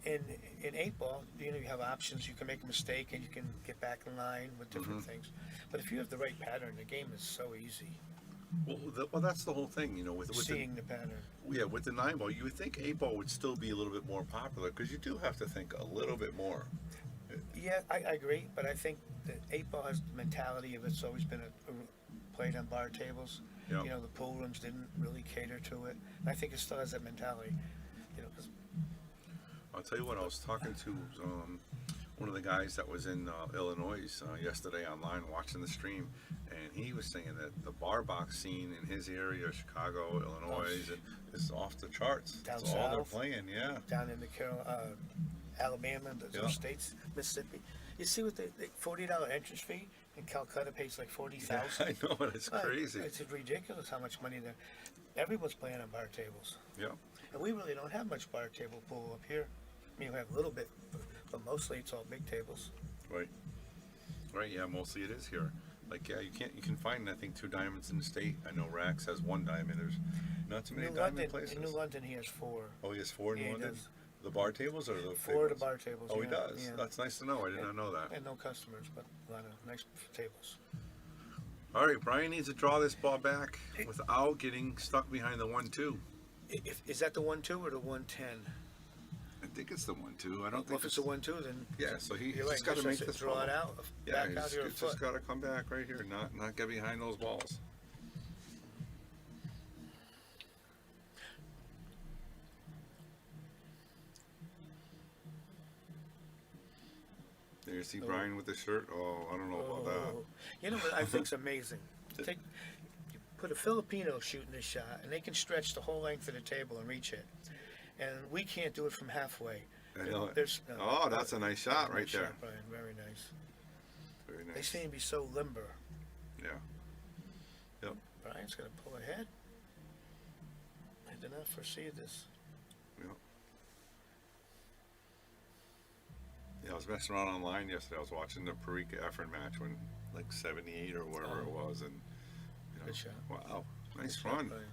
in 8 ball, you know, you have options. You can make a mistake and you can get back in line with different things. But if you have the right pattern, the game is so easy. Well, that's the whole thing, you know, with Seeing the pattern. with the 9 ball, you would think 8 ball would still be a little bit more popular because you do have to think a little bit more. Yeah, I agree, but I think that 8 ball has the mentality of it's always been played on bar tables. Yeah. You know, the pool rooms didn't really cater to it. And I think it still has that mentality. You know, 'cause I'll tell you what, I was talking to one of the guys that was in Illinois yesterday online watching the stream, and he was saying that the bar box scene in his area, Chicago, Illinois, is off the charts. Down That's all they're south. playing, yeah. down in the Alabama, those Yeah. states, Mississippi. You see what the $40 entrance fee in Calcutta pays like Yeah, $40,000. I know, it's crazy. It's ridiculous how much money there. Everyone's playing on bar tables, Yeah. and we really don't have much bar table pool up here. I mean, we have a little bit, but mostly it's all big tables. Right. Right. Yeah. Mostly it is here. Like, yeah, you can find I think 2 diamonds in the state. I know Rax has 1 diamond. There's not too many diamond places. In New London, he has 4. Oh, he has 4 in Yeah, he London. does. The bar tables or the 4 big of the ones? bar tables. Oh, he yeah, does. yeah. That's nice to know. I did not know that. And no customers, but a lot of nice tables. All right, Brian needs to draw this ball back without getting stuck behind the 1-2. Is that the 1-2 or the 110? I think it's the 1-2. I don't Well, think if it's a 1-2, then Yeah, so he's you're right. just got to Just make this draw ball. it out. Yeah, Back he's out your just foot. got to come back right here, not get behind those balls. There you see Brian with the shirt. Oh, I don't know about that. Oh. You know what I think's amazing? You put a Filipino shooting this shot, and they can stretch the whole length of the table and reach it, and we can't do it from halfway. I know it. There's, Oh, that's a nice shot right nice there. shot, Brian. Very nice. Very They nice. seem to be so limber. Yeah. Yep. Brian's gonna pull ahead. I did not foresee this. Yep. Yeah, I was messing around online yesterday. I was watching the Parika Efren match when like 78 or whatever it was, and you know, Good shot. wow, nice Good shot, run. Brian.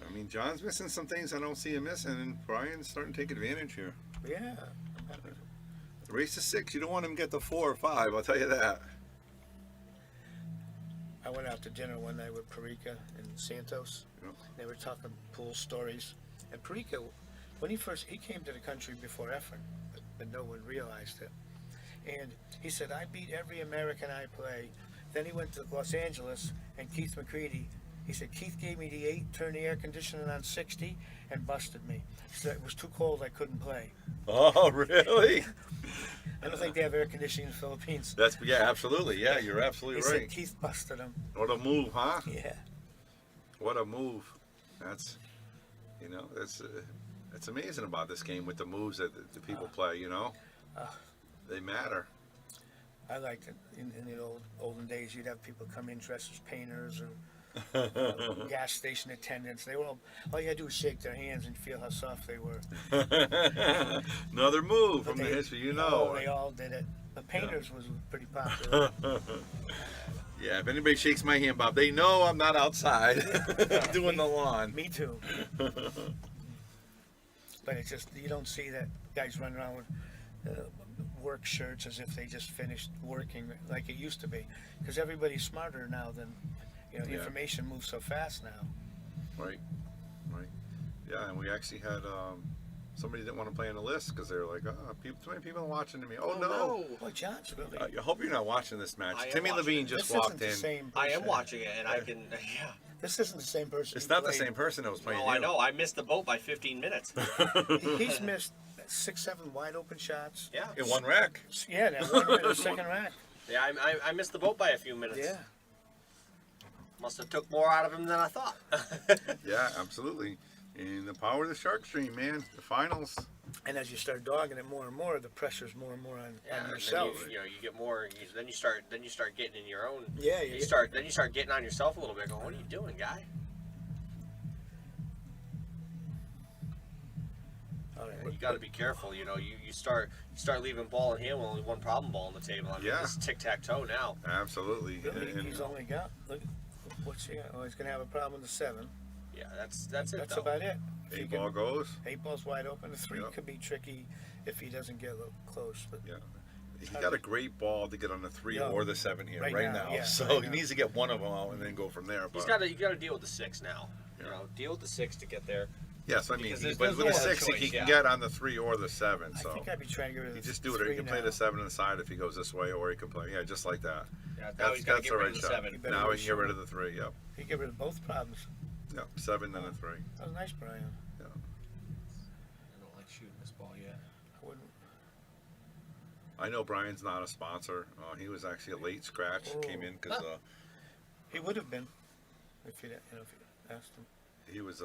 I mean, John's missing some things I don't see him missing, and Brian's starting to take advantage here. Yeah, I'm happy. The race to 6, you don't want him to get to 4 or 5. I'll tell you that. I went out to dinner one night with Parika and Santos. Yeah. They were talking pool stories. And Parika, when he came to the country before Efren, but no one realized it. And he said, I beat every American I play. Then he went to Los Angeles, and Keith McCready, he said, Keith gave me the 8, turned the air conditioning on 60, and busted me. He said, it was too cold, I couldn't play. Oh, really? I don't think they have air conditioning in the Philippines. Yeah, absolutely. Yeah, you're absolutely He right. said Keith busted him. What a move, huh? Yeah. What a move. That's, you know, it's amazing about this game with the moves that the people play, you know? They matter. I liked it. In the olden days, you'd have people come in dressed as painters or gas station attendants. They were all you had to do was shake their hands and feel how soft they were. Another move But from the history, you Oh, know. they all did it. The painters was pretty popular. Yeah, if anybody shakes my hand, Bob, they know I'm not outside doing the lawn. Me too. But it's just, you don't see that guys running around with work shirts as if they just finished working like it used to be. Because everybody's smarter now than, the Yeah. information moves so fast now. Right. Yeah, and we actually had somebody didn't want to play on the list because they were like, too many people are watching me. Oh, no. Boy, John's really. I hope you're not watching this match. I am Timmy watching Levine it. just This walked isn't the in. same I am person. watching it, and I can, yeah. This isn't the same person. It's who not the played. same person that was playing Oh, you. I know. I missed the boat by 15 minutes. He's missed 6, 7 wide open shots. Yeah. In one rack. Yeah, that one in the second rack. Yeah, I missed the boat by a few minutes. Yeah. Must have took more out of him than I thought. Yeah, absolutely. And the power of the shark stream, man. The finals. And as you start dogging it more and more, the pressure's more and more on And yourself. then you get more. Then you start getting in your own. Yeah, You start getting on yourself a little bit. Going, what are you doing, guy? All right, You got to be careful. You start leaving ball in hand with only one problem ball on the table. I mean, Yeah. it's tic tac toe now. Absolutely. Really, And- he's only got. Look, what's he got? Oh, he's gonna have a problem with the 7. Yeah, that's it. That's though. about it. If you 8 can- ball goes. 8 ball's wide open. The 3 Yep. could be tricky if he doesn't get a little close. But Yeah. He got a great ball to get on the 3 Yeah. or the 7 here Right right, now, now. yeah, So right he now. needs to get one of them out and then go from there. He's But got to deal with the 6 now. Yeah. You know, deal with the 6 to get there. yes, I mean, Because he, there's but with no a other 6, choice, he can yeah. get on the 3 or the 7. I So think I'd be trying to get rid of you the just do it. He 3 can play now. the 7 on the side if he goes this way, or he can play yeah, just like that. Yeah, now That's he's got to that's get the rid right of the shot. 7. better Now be he can get rid sure. of the 3. Yep. He get rid of both problems. Yep. 7 then a 3. That was nice, Brian. I don't like shooting this ball yet. I wouldn't. I know Brian's not a sponsor. He was actually a late scratch. Oh. Came in because He would have been if you asked him. he was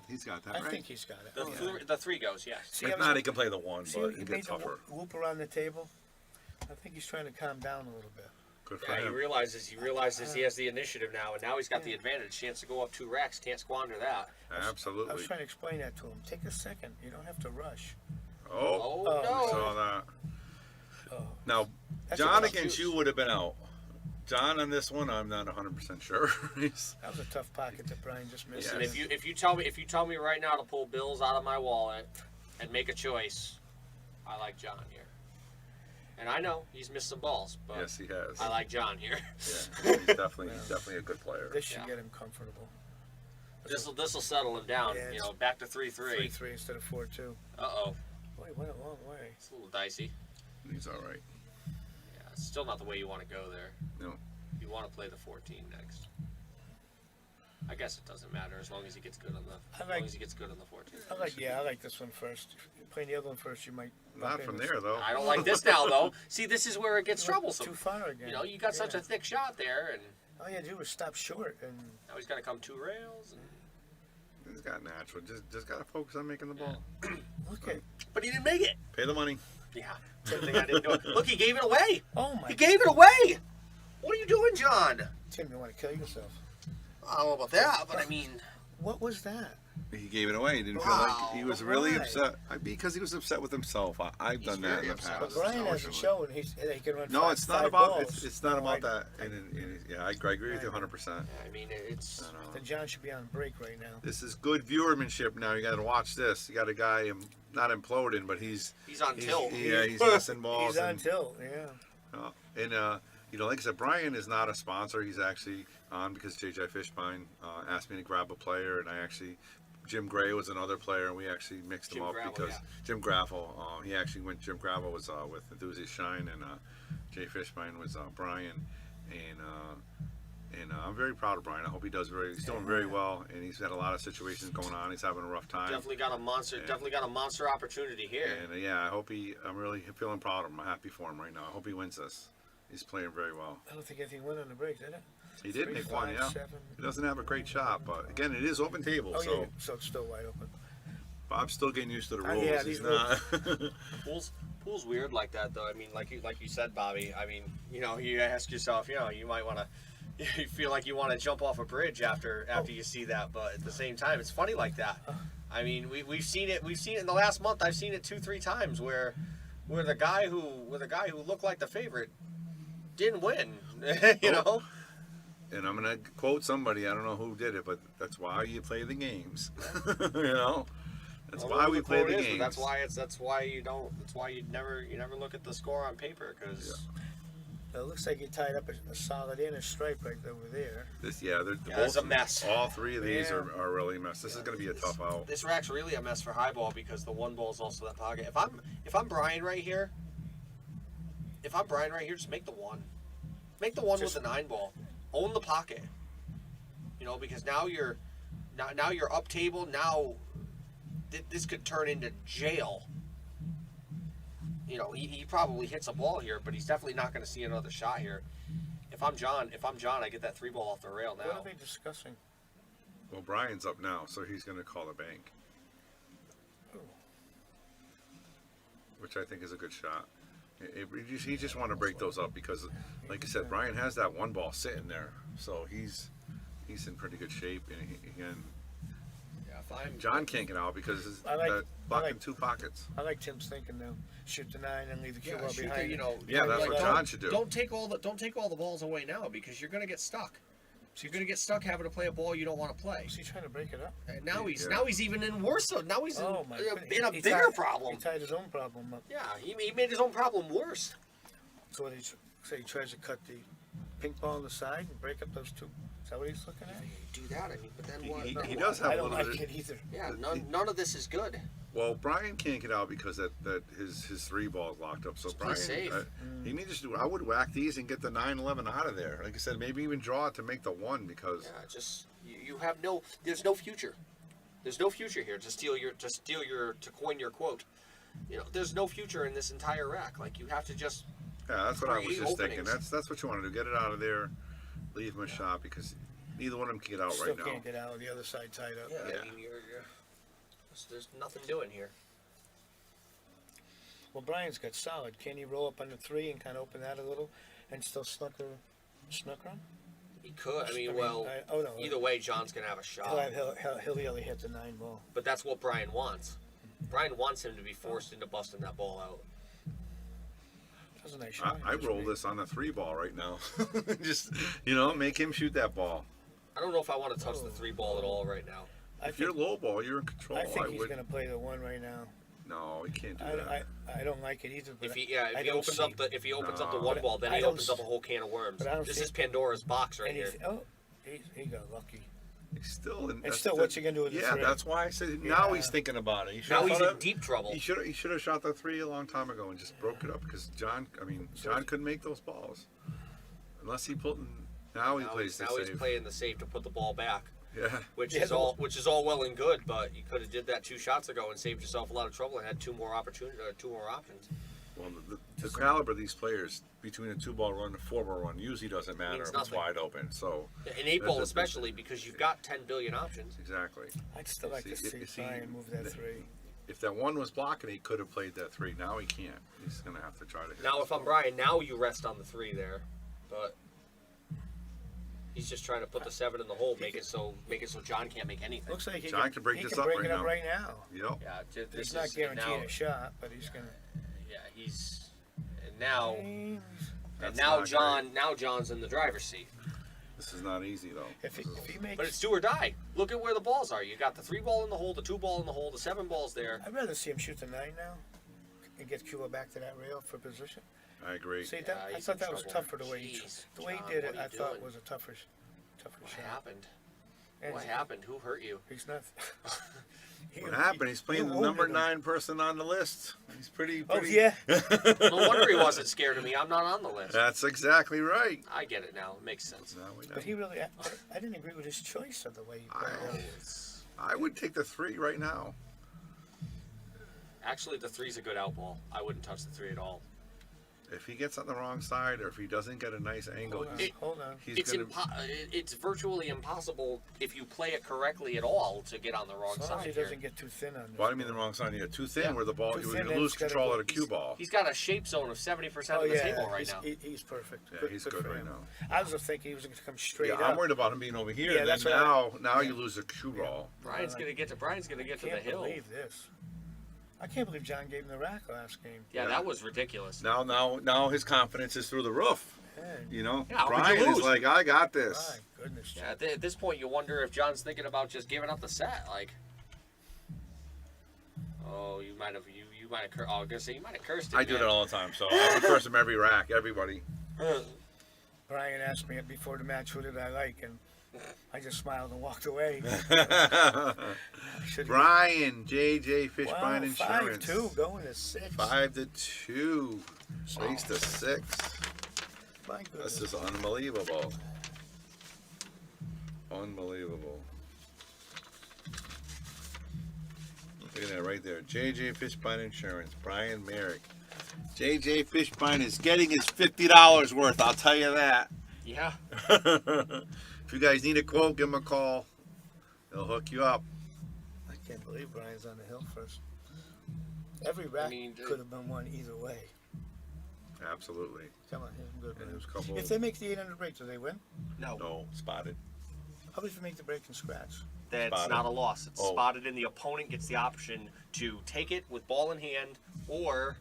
he's got that I right. think he's got it. The 3 goes, yes. See, If I was- not, he can play the 1, See, but he he made gets the tougher. whoop around the table. I think he's trying to calm down a little bit. Good for Yeah, he him. realizes he has the initiative now, and now he's got the advantage. Chance to go up 2 racks. Can't squander that. I was Absolutely. trying to explain that to him. Take a second. You don't have to rush. Oh, Oh, Oh, we saw no. that. Oh, Now, That's a John tough against use. you would have been out. John on this one, I'm not 100% sure. He's- that was a tough pocket that Brian just missed. Listen, Yes. if you tell me right now to pull bills out of my wallet and make a choice, I like John here. And I know he's missed some balls, but yes, he has. I like John here. Yeah, he's definitely a good player. This should Yeah. get him comfortable. This will settle him down. Yeah, You it's know, back to 3-3. 3-3 instead of 4-2. Uh-oh, Boy, it went a long way. it's a little dicey. He's all right. Yeah, it's still not the way you want to go there. No. You want to play the 14 next. I guess it doesn't matter as long as he gets good on the. I like- as long as he gets good on the 14. I like this one first. If you play the other one first, you might. bump Not from into there, though. I don't like this now though. See, this is where it gets Too troublesome. far again. You know, you got such a thick shot there, and All you had to do was stop short, and now he's got to come 2 rails. And... He's got natural. Just got to focus on making the ball. look at. But he didn't make it. Pay the money. Yeah. Same thing I didn't do it. Look, he gave it away. Oh my! He gave it away. What are you doing, John? Tim, you want to kill yourself? I don't know about that, but I mean, What was that? He gave it away. He didn't feel Wow. like he was really Why? upset. Because he was upset with himself. I've He's done that very in the upset. But past. Brian hasn't unfortunately. shown he can run. No, five, it's not five about. balls. It's not No, about that. Yeah, I agree with you 100%. I mean, it's. Then John should be on break right now. This is good viewermanship. Now you got to watch this. You got a guy not imploding, but he's on tilt. he's missing balls. He's on and, tilt. Yeah. like I said, Brian is not a sponsor. He's actually on because JJ Fishbein asked me to grab a player, and I actually. Jim Gray was another player, and we actually mixed them Jim up Gravel, because yeah. Jim Gravel, Jim Gravel was with Enthusiast Shine, and Jay Fishbein was Brian, and I'm very proud of Brian. I hope he's doing very well, and he's had a lot of situations going on. He's having a rough time. Definitely got a monster. Yeah. Definitely got a monster opportunity here. And I'm really feeling proud of him. I'm happy for him right now. I hope he wins this. He's playing very well. I don't think anything went on the break, did it? He did 3, make one, 5, yeah. 7. He doesn't have a great shot, but again, it is open table, Oh so yeah, so it's still wide open. Bob's still getting used to the rules. Yeah, He's these not. Pool's weird like that though. I mean, like you said, Bobby. I mean, you know, you ask yourself, you know, you might want to. You feel like you want to jump off a bridge after you see that, but at the same time, it's funny like that. I mean, we've seen it in the last month. I've seen it 2-3 times where the guy who looked like the favorite didn't win. You know. And I'm gonna quote somebody. I don't know who did it, but that's why you play the games. You know, that's why we play the games. That's why you never look at the score on paper because. It looks like you tied up a solid inner stripe right over there. It's a mess. All 3 of these Yeah. are really a mess. This is gonna be a tough out. This rack's really a mess for high ball because the 1 ball is also that pocket. If I'm Brian right here, just make the 1. Make the 1 with the 9 ball. Own the pocket. You know, because now you're up table. Now this could turn into jail. You know, he probably hits a ball here, but he's definitely not going to see another shot here. If I'm John, I get that 3 ball off the rail now. What are they discussing? Well, Brian's up now, so he's gonna call the bank, which I think is a good shot. He just want to break those up because, like you said, Brian has that 1 ball sitting there, so he's in pretty good shape, and John can't get out because that blocking 2 pockets. I like Tim's thinking now. Shoot the 9 and leave the cue ball behind. You know, Yeah, that's what John should do. Don't take all the balls away now because you're going to get stuck. So you're gonna get stuck having to play a ball you don't want to play. Is he trying to break it up? And now he's Yeah. even in worse. So now he's Oh my in goodness. a He bigger tied- problem. He tied his own problem up. Yeah, he made his own problem worse. So what he tries to cut the pink ball on the side and break up those two. Is that what he's looking at? Do that, I mean, but then what? He does have I a don't little like bit. it either. Yeah, none of this is good. Well, Brian can't get out because that his 3 ball is locked up. So Just play Brian, safe. he needs to do. I would whack these and get the 9-11 out of there. Like I said, maybe even draw it to make the 1 because Yeah, just you have no. There's no future. There's no future here. To coin your quote. You know, there's no future in this entire rack. Like you have to just. yeah, that's what I was create just thinking. openings. That's what you want to do. Get it out of there, leave him a shot because neither one of them can get out Still right now. can't get out. The other side tied up. Yeah, Yeah. I mean, there's nothing doing here. Well, Brian's got solid. Can he roll up on the 3 and kind of open that a little and still snooker him? He could. I mean, well, oh no. either way, John's gonna have a shot. He'll really hit the 9 ball. But that's what Brian wants. Brian wants him to be forced into busting that ball out. That was a nice shot. I roll this on the 3 ball right now. Just make him shoot that ball. I don't know if I want to touch the 3 ball at all right now. If you're low ball, you're in control. I think he's would. going to play the 1 right now. No, he can't do that. I don't like it either. But If he I don't opens see- up the No. 1 ball, then I he don't opens up a s- whole can of worms. but I don't This see- is Pandora's box right and here. he got lucky. He's still in. And still, what's he gonna do with the Yeah, 3? that's why I said now Yeah. he's thinking about it. Now he's in deep trouble. He should have shot the 3 a long time ago and just broke it up because John couldn't make those balls unless he put. Now he plays the he's save. playing the safe to put the ball back, Yeah, which Yeah, is all well and good. But you could have did that 2 shots ago and saved yourself a lot of trouble and had 2 more options. well, the caliber of these players between a 2 ball run and a 4 ball run usually doesn't matter Means if it's nothing. wide open. So An 8 That's ball a- especially because you've got 10 billion options. exactly. I'd still like to See, see you see, Brian move that 3. If that 1 was blocking, he could have played that 3. Now he can't. He's gonna have to try to hit. Now, this if I'm ball. Brian, now you rest on the 3 there, but he's just trying to put the 7 in the hole, make it so John can't make anything. Looks like John can break he this can up break right it up now. right now. Yep. Yeah, this He's not is guaranteeing now, a shot, but he's going Yeah, he's and now to. That's now not John's in the driver's seat. This is not easy though. If he makes, But it's do or die. Look at where the balls are. You got the 3 ball in the hole, the 2 ball in the hole, the 7 balls there. I'd rather see him shoot the 9 now and get Cuba back to that rail for position. I agree. See, Yeah, I he's thought in that was trouble. tougher the way Jeez, the way John, he did what it. are I you thought doing? was a tougher What shot. happened? And What happened? Who hurt you? He's not. What happened? He's playing the wounded number him. 9 person on the list. He's pretty. Oh pretty yeah. No wonder he wasn't scared of me. I'm not on the list. That's exactly right. I get it now. It makes sense. Now we know. But he really. I didn't agree with his choice of the way he played. I would take the 3 right now. Actually, the 3's a good out ball. I wouldn't touch the 3 at all. If he gets on the wrong side or if he doesn't get a nice angle, Hold on. he's It's gonna. it's virtually impossible if you play it correctly at all to get on the wrong As long as he side here. doesn't get too thin on this. Well, I mean the wrong side. You're too thin Yeah, where the ball. too You thin, would lose it's gotta control go- of the cue ball. He's got a shape zone of 70% Oh of the yeah, table right now. he's perfect. Yeah, he's good for right him. now. I was just thinking he was going to come straight Yeah, up. I'm worried about him being over here. Yeah, and that's then what now you lose the cue ball. Brian's gonna get to I the can't hill. believe this. I can't believe John gave him the rack last game. Yeah, that was ridiculous. Now his confidence is through the roof. Man, You know, Yeah, how could Brian you is lose? like, I got this. my goodness. Yeah, at this point, you wonder if John's thinking about just giving up the set. Like, oh, you might have cursed. Oh, I was gonna say you might have cursed him. I do that all the time, so I would curse him every rack, everybody. Brian asked me before the match who did I like, and I just smiled and walked away. Brian, JJ Fishbine Wow, Insurance. 5-2 going to 6. 5-2. Race to 6. My goodness. This is unbelievable. Unbelievable. Look at that right there. JJ Fishbine Insurance. Brian Merrick. JJ Fishbine is getting his $50 worth, I'll tell you that. Yeah. If you guys need a quote, give him a call. They'll hook you up. I can't believe Brian's on the hill first. Every rack mean, could have been won either way. Absolutely. Come on, here's some good And news. there's a couple. If they make the 800 break, do they win? No, No, spotted. How about if you make the break and scratch? that's Spotted. not a loss. It's Oh. spotted, and the opponent gets the option to take it with ball in hand or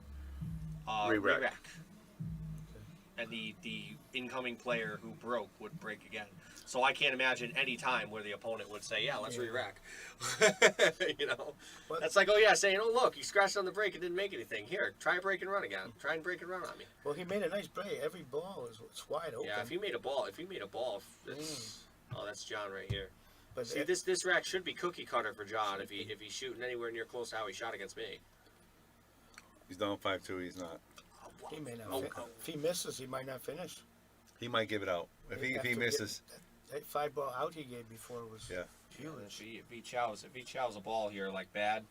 Re-rack. re-rack. And the incoming player who broke would break again. So I can't imagine any time where the opponent would say, "Yeah, let's Yeah. re-rack." You know, But- that's like, oh yeah, saying, "Oh look, you scratched on the brake, it didn't make anything. Here, try a break and run again. Try and break and run on me." Well, he made a nice break. Every ball it's wide open. Yeah, if he made a ball, it's, oh, that's John right here. But See, this rack should be cookie cutter for John if he's shooting anywhere near close to how he shot against me. He's down 5-2. He's not. he may not. Oh, fin- oh. If he misses, he might not finish. He might give it out if he After misses. That 5-ball out he gave before was Yeah. huge. If he chows a ball here like bad,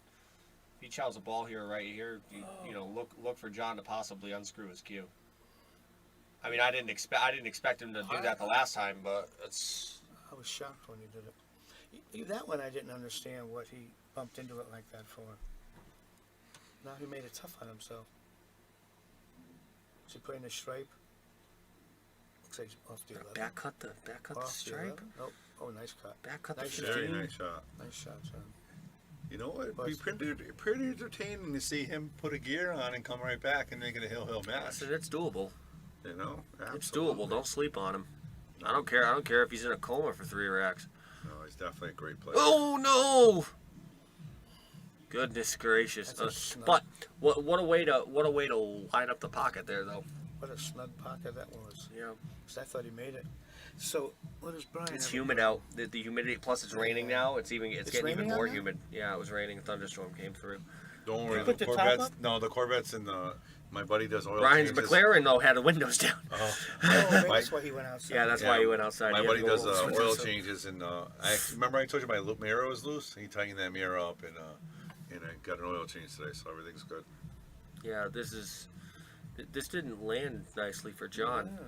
if he chows a ball here right here, you know, look for John to possibly unscrew his cue. I mean, I didn't expect him to do that the last time, but it's. I was shocked when he did it. That one I didn't understand what he bumped into it like that for. Now he made it tough on himself. Is he putting a stripe? Looks like he's off the 11. Back cut the Off the stripe. 11? Nope. Oh, nice cut. Back cut the Nice Very 15. nice shot. Nice shot, John. You know what? It'd But- be pretty entertaining to see him put a gear on and come right back and make it a hill I match. said it's doable. You know, It's Absolutely. doable. Don't sleep on him. I don't care if he's in a coma for 3 racks. No, he's definitely a great player. Oh no! Goodness gracious! That's a snug. But what a way to line up the pocket there though. What a snug pocket that was. Yeah. 'Cause I thought he made it. So, what is Brian? It's have humid a- out. The humidity plus it's raining now. It's getting even raining more out now? humid. Yeah, it was raining. A thunderstorm came through. Don't You worry, put the the top Corvettes. up? No, the Corvettes and the. My buddy does oil Brian's changes. McLaren though had the windows down. Oh, Oh, maybe My- that's why he went outside. Yeah, that's Yeah, why he went outside. My He had buddy to go does over oil so- changes, and remember I told you my mirror was loose. He tightened that mirror up, and I got an oil change today, so everything's good. Yeah, this didn't land nicely for John.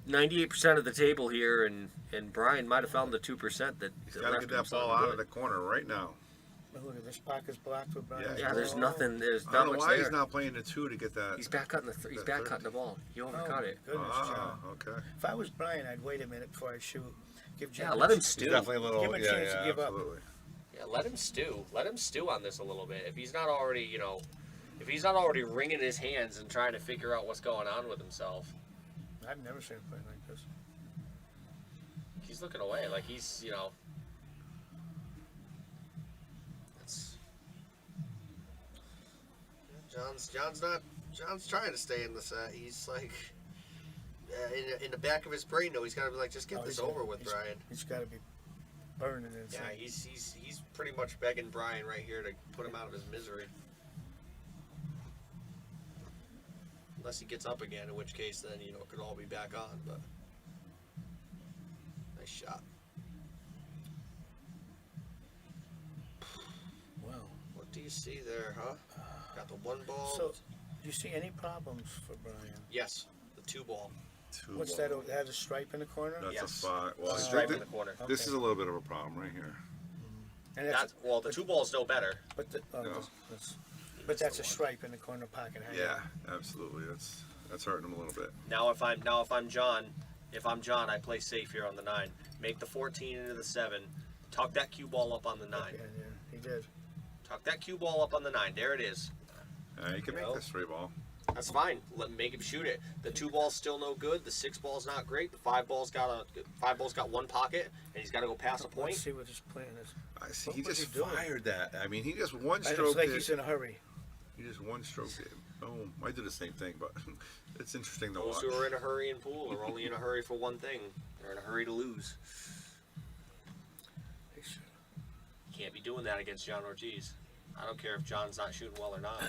98% of the table here, and Brian might have found the 2% that. He's that got to left get him that ball something out good. of the corner right now. Oh, look at this pocket's blocked with Brian. Yeah, there's Oh. nothing. There's I not don't know much why there. he's not playing the 2 to get that. He's back cutting he's that back third. cutting the ball. He Oh, overcut my it. goodness, John. Okay. If I was Brian, I'd wait a minute before I shoot. Give John Yeah, a let him ch- stew. He's definitely a little. Give him a yeah, chance to yeah, give up. absolutely. Yeah, let him stew. Let him stew on this a little bit. If he's not already, if he's not already wringing his hands and trying to figure out what's going on with himself, I've never seen him play like this. he's looking away like he's, It's... John's trying to stay in the set. He's like, in the back of his brain, though, he's got to be like, just get Oh, this he's- over with, he's- Brian. He's got to be burning inside. Yeah, he's pretty much begging Brian right here to put him out of his misery. Unless he gets up again, in which case then, it could all be back on, but nice shot. Wow. What do you see there, huh? Got the 1 ball. So, do you see any problems for Brian? Yes, the 2 ball. What's that? It has a stripe in the corner? That's Yes. a 5. Well, Stripe in the corner. this Okay. is a little bit of a problem right here. And that's, Well, the 2 ball's no better. but the, oh, No. but that's a stripe in the corner pocket. Hang Yeah, on. absolutely. That's hurting him a little bit. Now if I'm John, I play safe here on the 9. Make the 14 into the 7. Tuck that cue ball up on the 9. Yeah, yeah, he did. Tuck that cue ball up on the 9. There it is. You can make this 3 ball. That's fine. Make him shoot it. The 2 ball's still no good. The 6 ball's not great. The 5 ball's got 1 pocket, and he's got to go past a Let's point. see what his plan is. I see. What He was just he doing? fired that. I mean, he just one It's stroked like it. he's in a hurry. He just one stroked it. Boom. I do the same thing, but it's interesting to Those watch. who are in a hurry in pool are only in a hurry for one thing. They're in a hurry to lose. He should- You can't be doing that against John Ortiz. I don't care if John's not shooting well or not.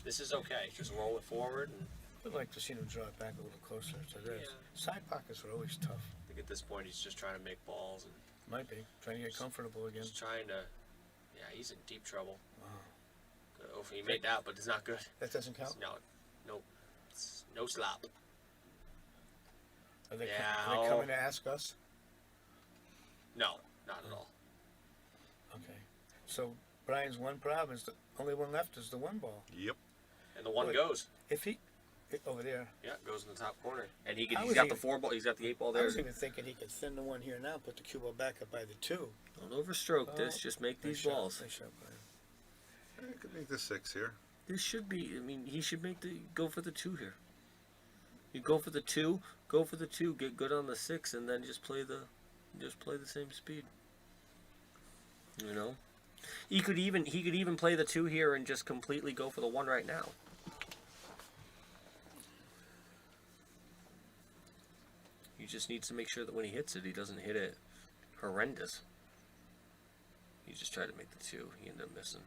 This is okay. Just roll it forward. And I'd like to see him draw it back a little closer to this. Yeah. Side pockets are always tough. I think at this point he's just trying to make balls and Might be. Trying to get comfortable again. just trying to. Yeah, he's in deep trouble. Wow. Oh, he made that, but it's not good. That doesn't count? No, it's no slop. Are they, Yeah, are they coming to ask us? No, not at all. Okay. So Brian's one problem is the only one left is the 1 ball. Yep. And the 1 Good. goes. If he over there, Yeah, it goes in the top corner. And he's I was got even- the 4 ball. He's got the 8 ball I there. was even thinking he could thin the one here now, put the cue ball back up by the 2. Don't overstroke this. Oh, Just make Nice these shot, balls. nice shot, Brian. I could make this 6 here. This should be. I mean, he should make go for the 2 here. You go for the 2, get good on the 6, and then just play the same speed. You know, he could even play the 2 here and just completely go for the 1 right now. He just needs to make sure that when he hits it, he doesn't hit it horrendous. He just tried to make the 2. He ended up missing.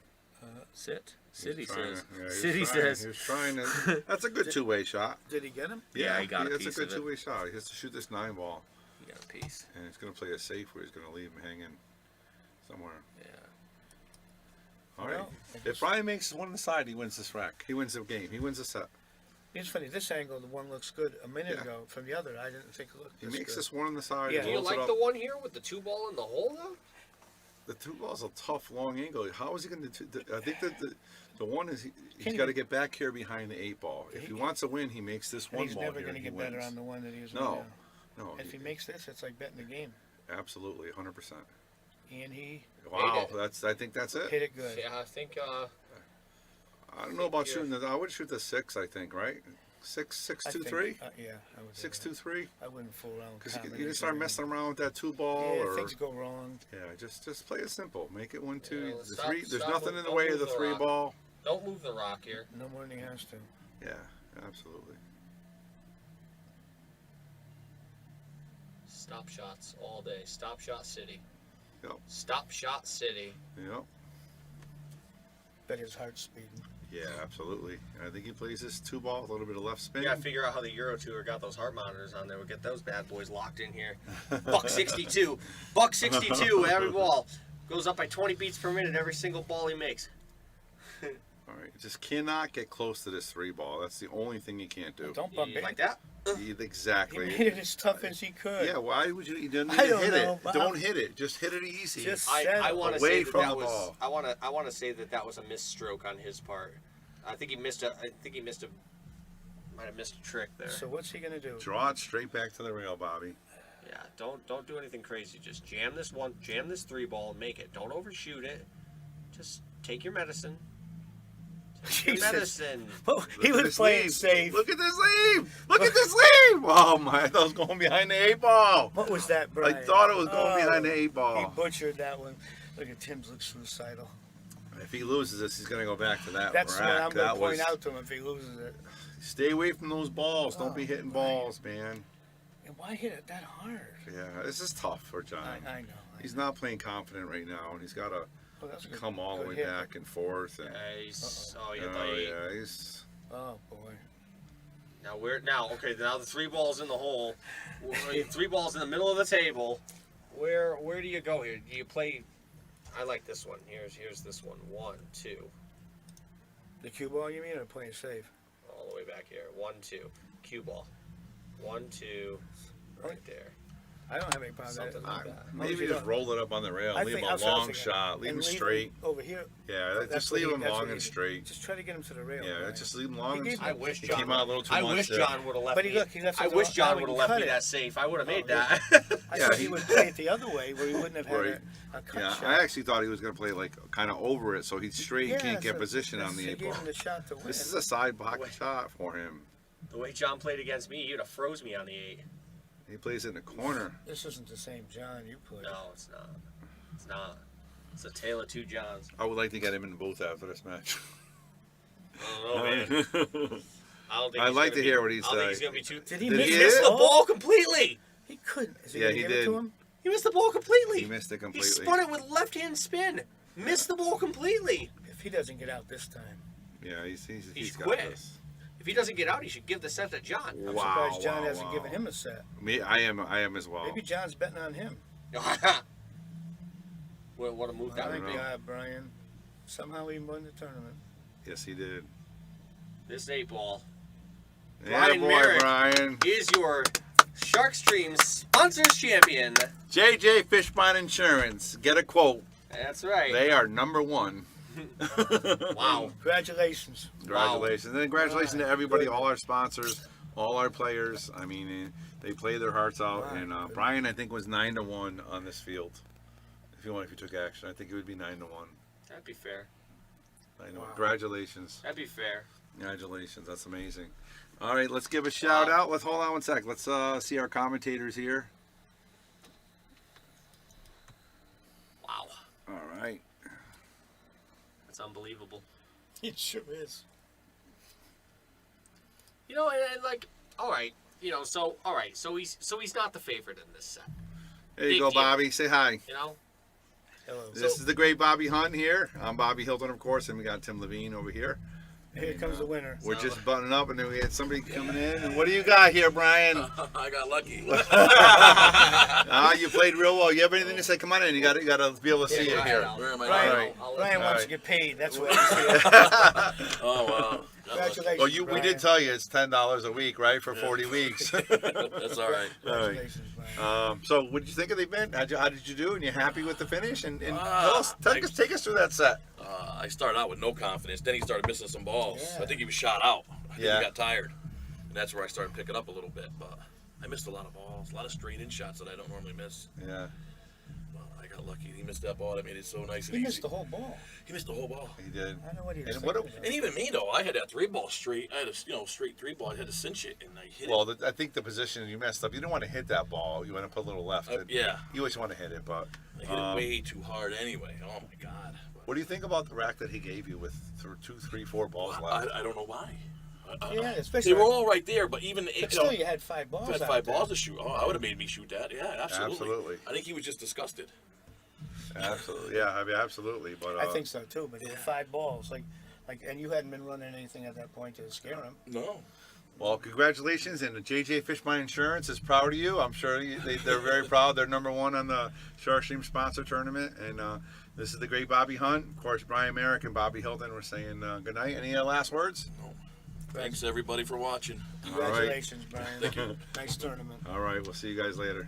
Sit. City says. City says. He was trying to. That's a good two-way shot. Did he get him? Yeah, he got a piece That's a good of it. two-way shot. He has to shoot this 9 ball, He got a piece. and he's going to play it safe where he's going to leave him hanging somewhere. Yeah. All right. Well, If Brian makes one on the side, he wins this rack. He wins the game. He wins the set. It's funny. This angle, the one looks good. A minute Yeah. ago, from the other, I didn't think it looked. He this makes good. this one on the side. Yeah. he Do you rolls it like up. the one here with the 2 ball in the hole though? The 2 ball's a tough long angle. How is he going to? I think that the one is Can he's he- got to get back here behind the 8 ball. If he He- wants to win, he makes this And one he's ball never here. going to and he get better wins. on the one that he is No. right now. No, And if he makes this, it's like betting the game. absolutely 100%. And he Wow, it. I think that's it. hit it good. Yeah, I think. I don't know about Yeah. shooting the. I would shoot the 6. I think right. 6, I 2, think- 3, yeah, I would. 6, do 2, that. 3. I wouldn't fool around. Because with you can combinations start or messing anything. around with that 2 ball, Yeah, or things go wrong. just play it simple. Make it 1, 2. Yeah, the stop- 3. There's stop nothing with- in the don't way of move the the 3 rock. ball. Don't move the rock here. No more than he has to. Yeah, absolutely. Stop shots all day. Stop shot city. Yep. Stop shot city. Yep. Bet his heart's beating. Yeah, absolutely. I think he plays this 2 ball, a little bit of left spin. We gotta figure out how the Euro Tour got those heart monitors on there. We'll get those bad boys locked in here. Buck 62. Buck 62 every ball. Goes up by 20 beats per minute every single ball he makes. All right, just cannot get close to this 3 ball. That's the only thing you can't do. Don't bump it. Like that? He Exactly. made it as tough as he could. Yeah, why would you? You don't need I to don't hit know, it. Bob. Don't hit it. Just hit it easy. Just I settle. want to Away say that, from that the was. ball. I want to say that was a missed stroke on his part. I think he missed a. Might have missed a trick there. So what's he gonna do? Draw it straight back to the rail, Bobby. Yeah, don't do anything crazy. Just jam this 3 ball and make it. Don't overshoot it. Just take your medicine. Take your Jesus. medicine. Oh, he Look at was this playing lead. safe. Look at this leave. Look at this leave. Oh my! That was going behind the 8 ball. What was that, Brian? I thought it was going Oh, behind the 8 He ball. butchered that one. Look at Tim's look suicidal. If he loses this, he's gonna go back to that That's what rack. I'm That gonna point was. out to him if he loses it. Stay away from those balls. Don't be Oh, hitting Brian. balls, man. And why hit it that hard? Yeah, this is tough for John. I know. He's not playing confident right now, and he's got to Oh, that's a good- come all the good way hit. back and forth. And Oh, yeah, oh yeah, he's. Oh boy. Now the 3 balls in the hole. 3 balls in the middle of the table. Where do you go here? Do you play? I like this one. Here's this one. 1, 2, The cue ball, you mean, or playing safe? all the way back here. 1, 2, cue ball. 1, 2, right there. I don't have any problem with Something that. like that. As long as Maybe you just don't- roll it up on the rail. I Leave think- him a that's what I was long thinking. shot. Leave And him straight. over here. Yeah, That's just what leave he- him that's long what and he- straight. Just try to get him to the rail. Yeah, Brian. just leave him long He and gave- straight. I wish He John. came out a little too I much wish there. John would have left But me. he left I it wish all- John now would he have left cut me it. that safe. I would have made Oh, that. I Yeah, thought he- he would play it the other way where he wouldn't have had Right. a cut Yeah, shot. I actually thought he was going to play like kind of over it, so he's straight and can't get so position on the he 8 gave ball. him the shot to win. This is a side pocket shot for him. The way John played against me, you'd have froze me on the 8. He plays it in the corner. This isn't the same John you played. No, it's not. It's not. It's a tale of 2 Johns. I would like to get him in both after this match. I don't know, man. I don't think I'd he's like gonna to be- hear what he I don't think says. he's gonna be too. Did he Did miss he the hit missed it? the ball? ball completely. He couldn't. Is he Yeah, gonna he give did. it to him? He missed the ball completely. He missed it He completely. spun it with left hand spin. Missed the ball completely. If he doesn't get out this time, Yeah, he's He's got quit. this. If he doesn't get out, he should give the set to John. I'm Wow, surprised John wow, hasn't wow. given him a set. Me, I am as well. Maybe John's betting on him. What a move that My would be. know. God, Brian. Somehow he won the tournament. Yes, he did. This 8 ball Yeah, Brian boy, Merrick. Brian. is your Shark Stream sponsors champion. JJ Fishbone Insurance. Get a quote. That's right. They are #1. Wow. Congratulations. Congratulations. And congratulations Wow, to everybody, good. all our sponsors, all our players. I mean, they play their hearts out. Wow, And good. Brian, I think, was 9-1 on this field. If you took action, I think it would be 9-1. That'd be fair. I know. Wow. Congratulations. That'd be fair. Congratulations. That's amazing. All right, let's give a shout out. Let's hold on one sec. Let's see our commentators here. Wow, All right. that's unbelievable. It sure is. You know, and like, all right, you know, so all right, so he's not the favorite in this set. There you Big go, deal. Bobby. Say hi. You know, Hello. This is the great Bobby Hunt here. I'm Bobby Hilton, of course, and we got Tim Levine over here. Here comes the winner. We're just buttoning up, and then we had somebody coming in. And what do you got here, Brian? I got lucky. You played real well. You have anything to say? Come on in. You got to be able to see it here. Where am I? Brian, All right. Brian All wants right. to get paid. That's what he's here. Oh wow. Congratulations. Well, we Brian. did tell you it's $10 a week, right, for 40 weeks. That's all right. Congratulations, Brian. So, what did you think of the event? How did you do? And you happy with the finish? And Ah, take us through that set. I started out with no confidence. Then he started missing some balls. Yeah. I think he was shot out. I think Yeah. he got tired. And that's where I started picking up a little bit. But I missed a lot of balls, a lot of straight in shots that I don't normally miss. Yeah, But I got lucky. He missed that ball. That made it so nice and He easy. missed the whole ball. He missed the whole ball. he did. I know what he was And what thinking. And even me though, I had that 3-ball straight. I had a straight 3-ball. I had to cinch it, and I hit Well, I think the position you messed up. You didn't want to hit that ball. You want to put a little left. it. Yeah, You always want to hit it, but I hit it way too hard anyway. Oh my god. But what do you think about the rack that he gave you with 2, 3, 4 balls left? I don't know why. Yeah, especially. They were all right there, but even But still, you had 5 balls. if I had out 5 there. balls to shoot. Oh, I would have made me shoot that. Yeah, absolutely. Absolutely. I think he was just disgusted. Absolutely, yeah, I mean, absolutely. But I think so too. But there were 5 balls, and you hadn't been running anything at that point to scare him. No. well, congratulations, and the JJ Fishmine Insurance is proud of you. I'm sure they're very proud. They're #1 on the Shark Stream sponsor tournament, and this is the great Bobby Hunt. Of course, Brian Merrick and Bobby Hilton were saying good night. Any last words? Thanks everybody for watching. Congratulations, Brian. Thank you. Nice tournament. All right, we'll see you guys later.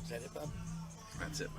Is that it, Bob? That's it.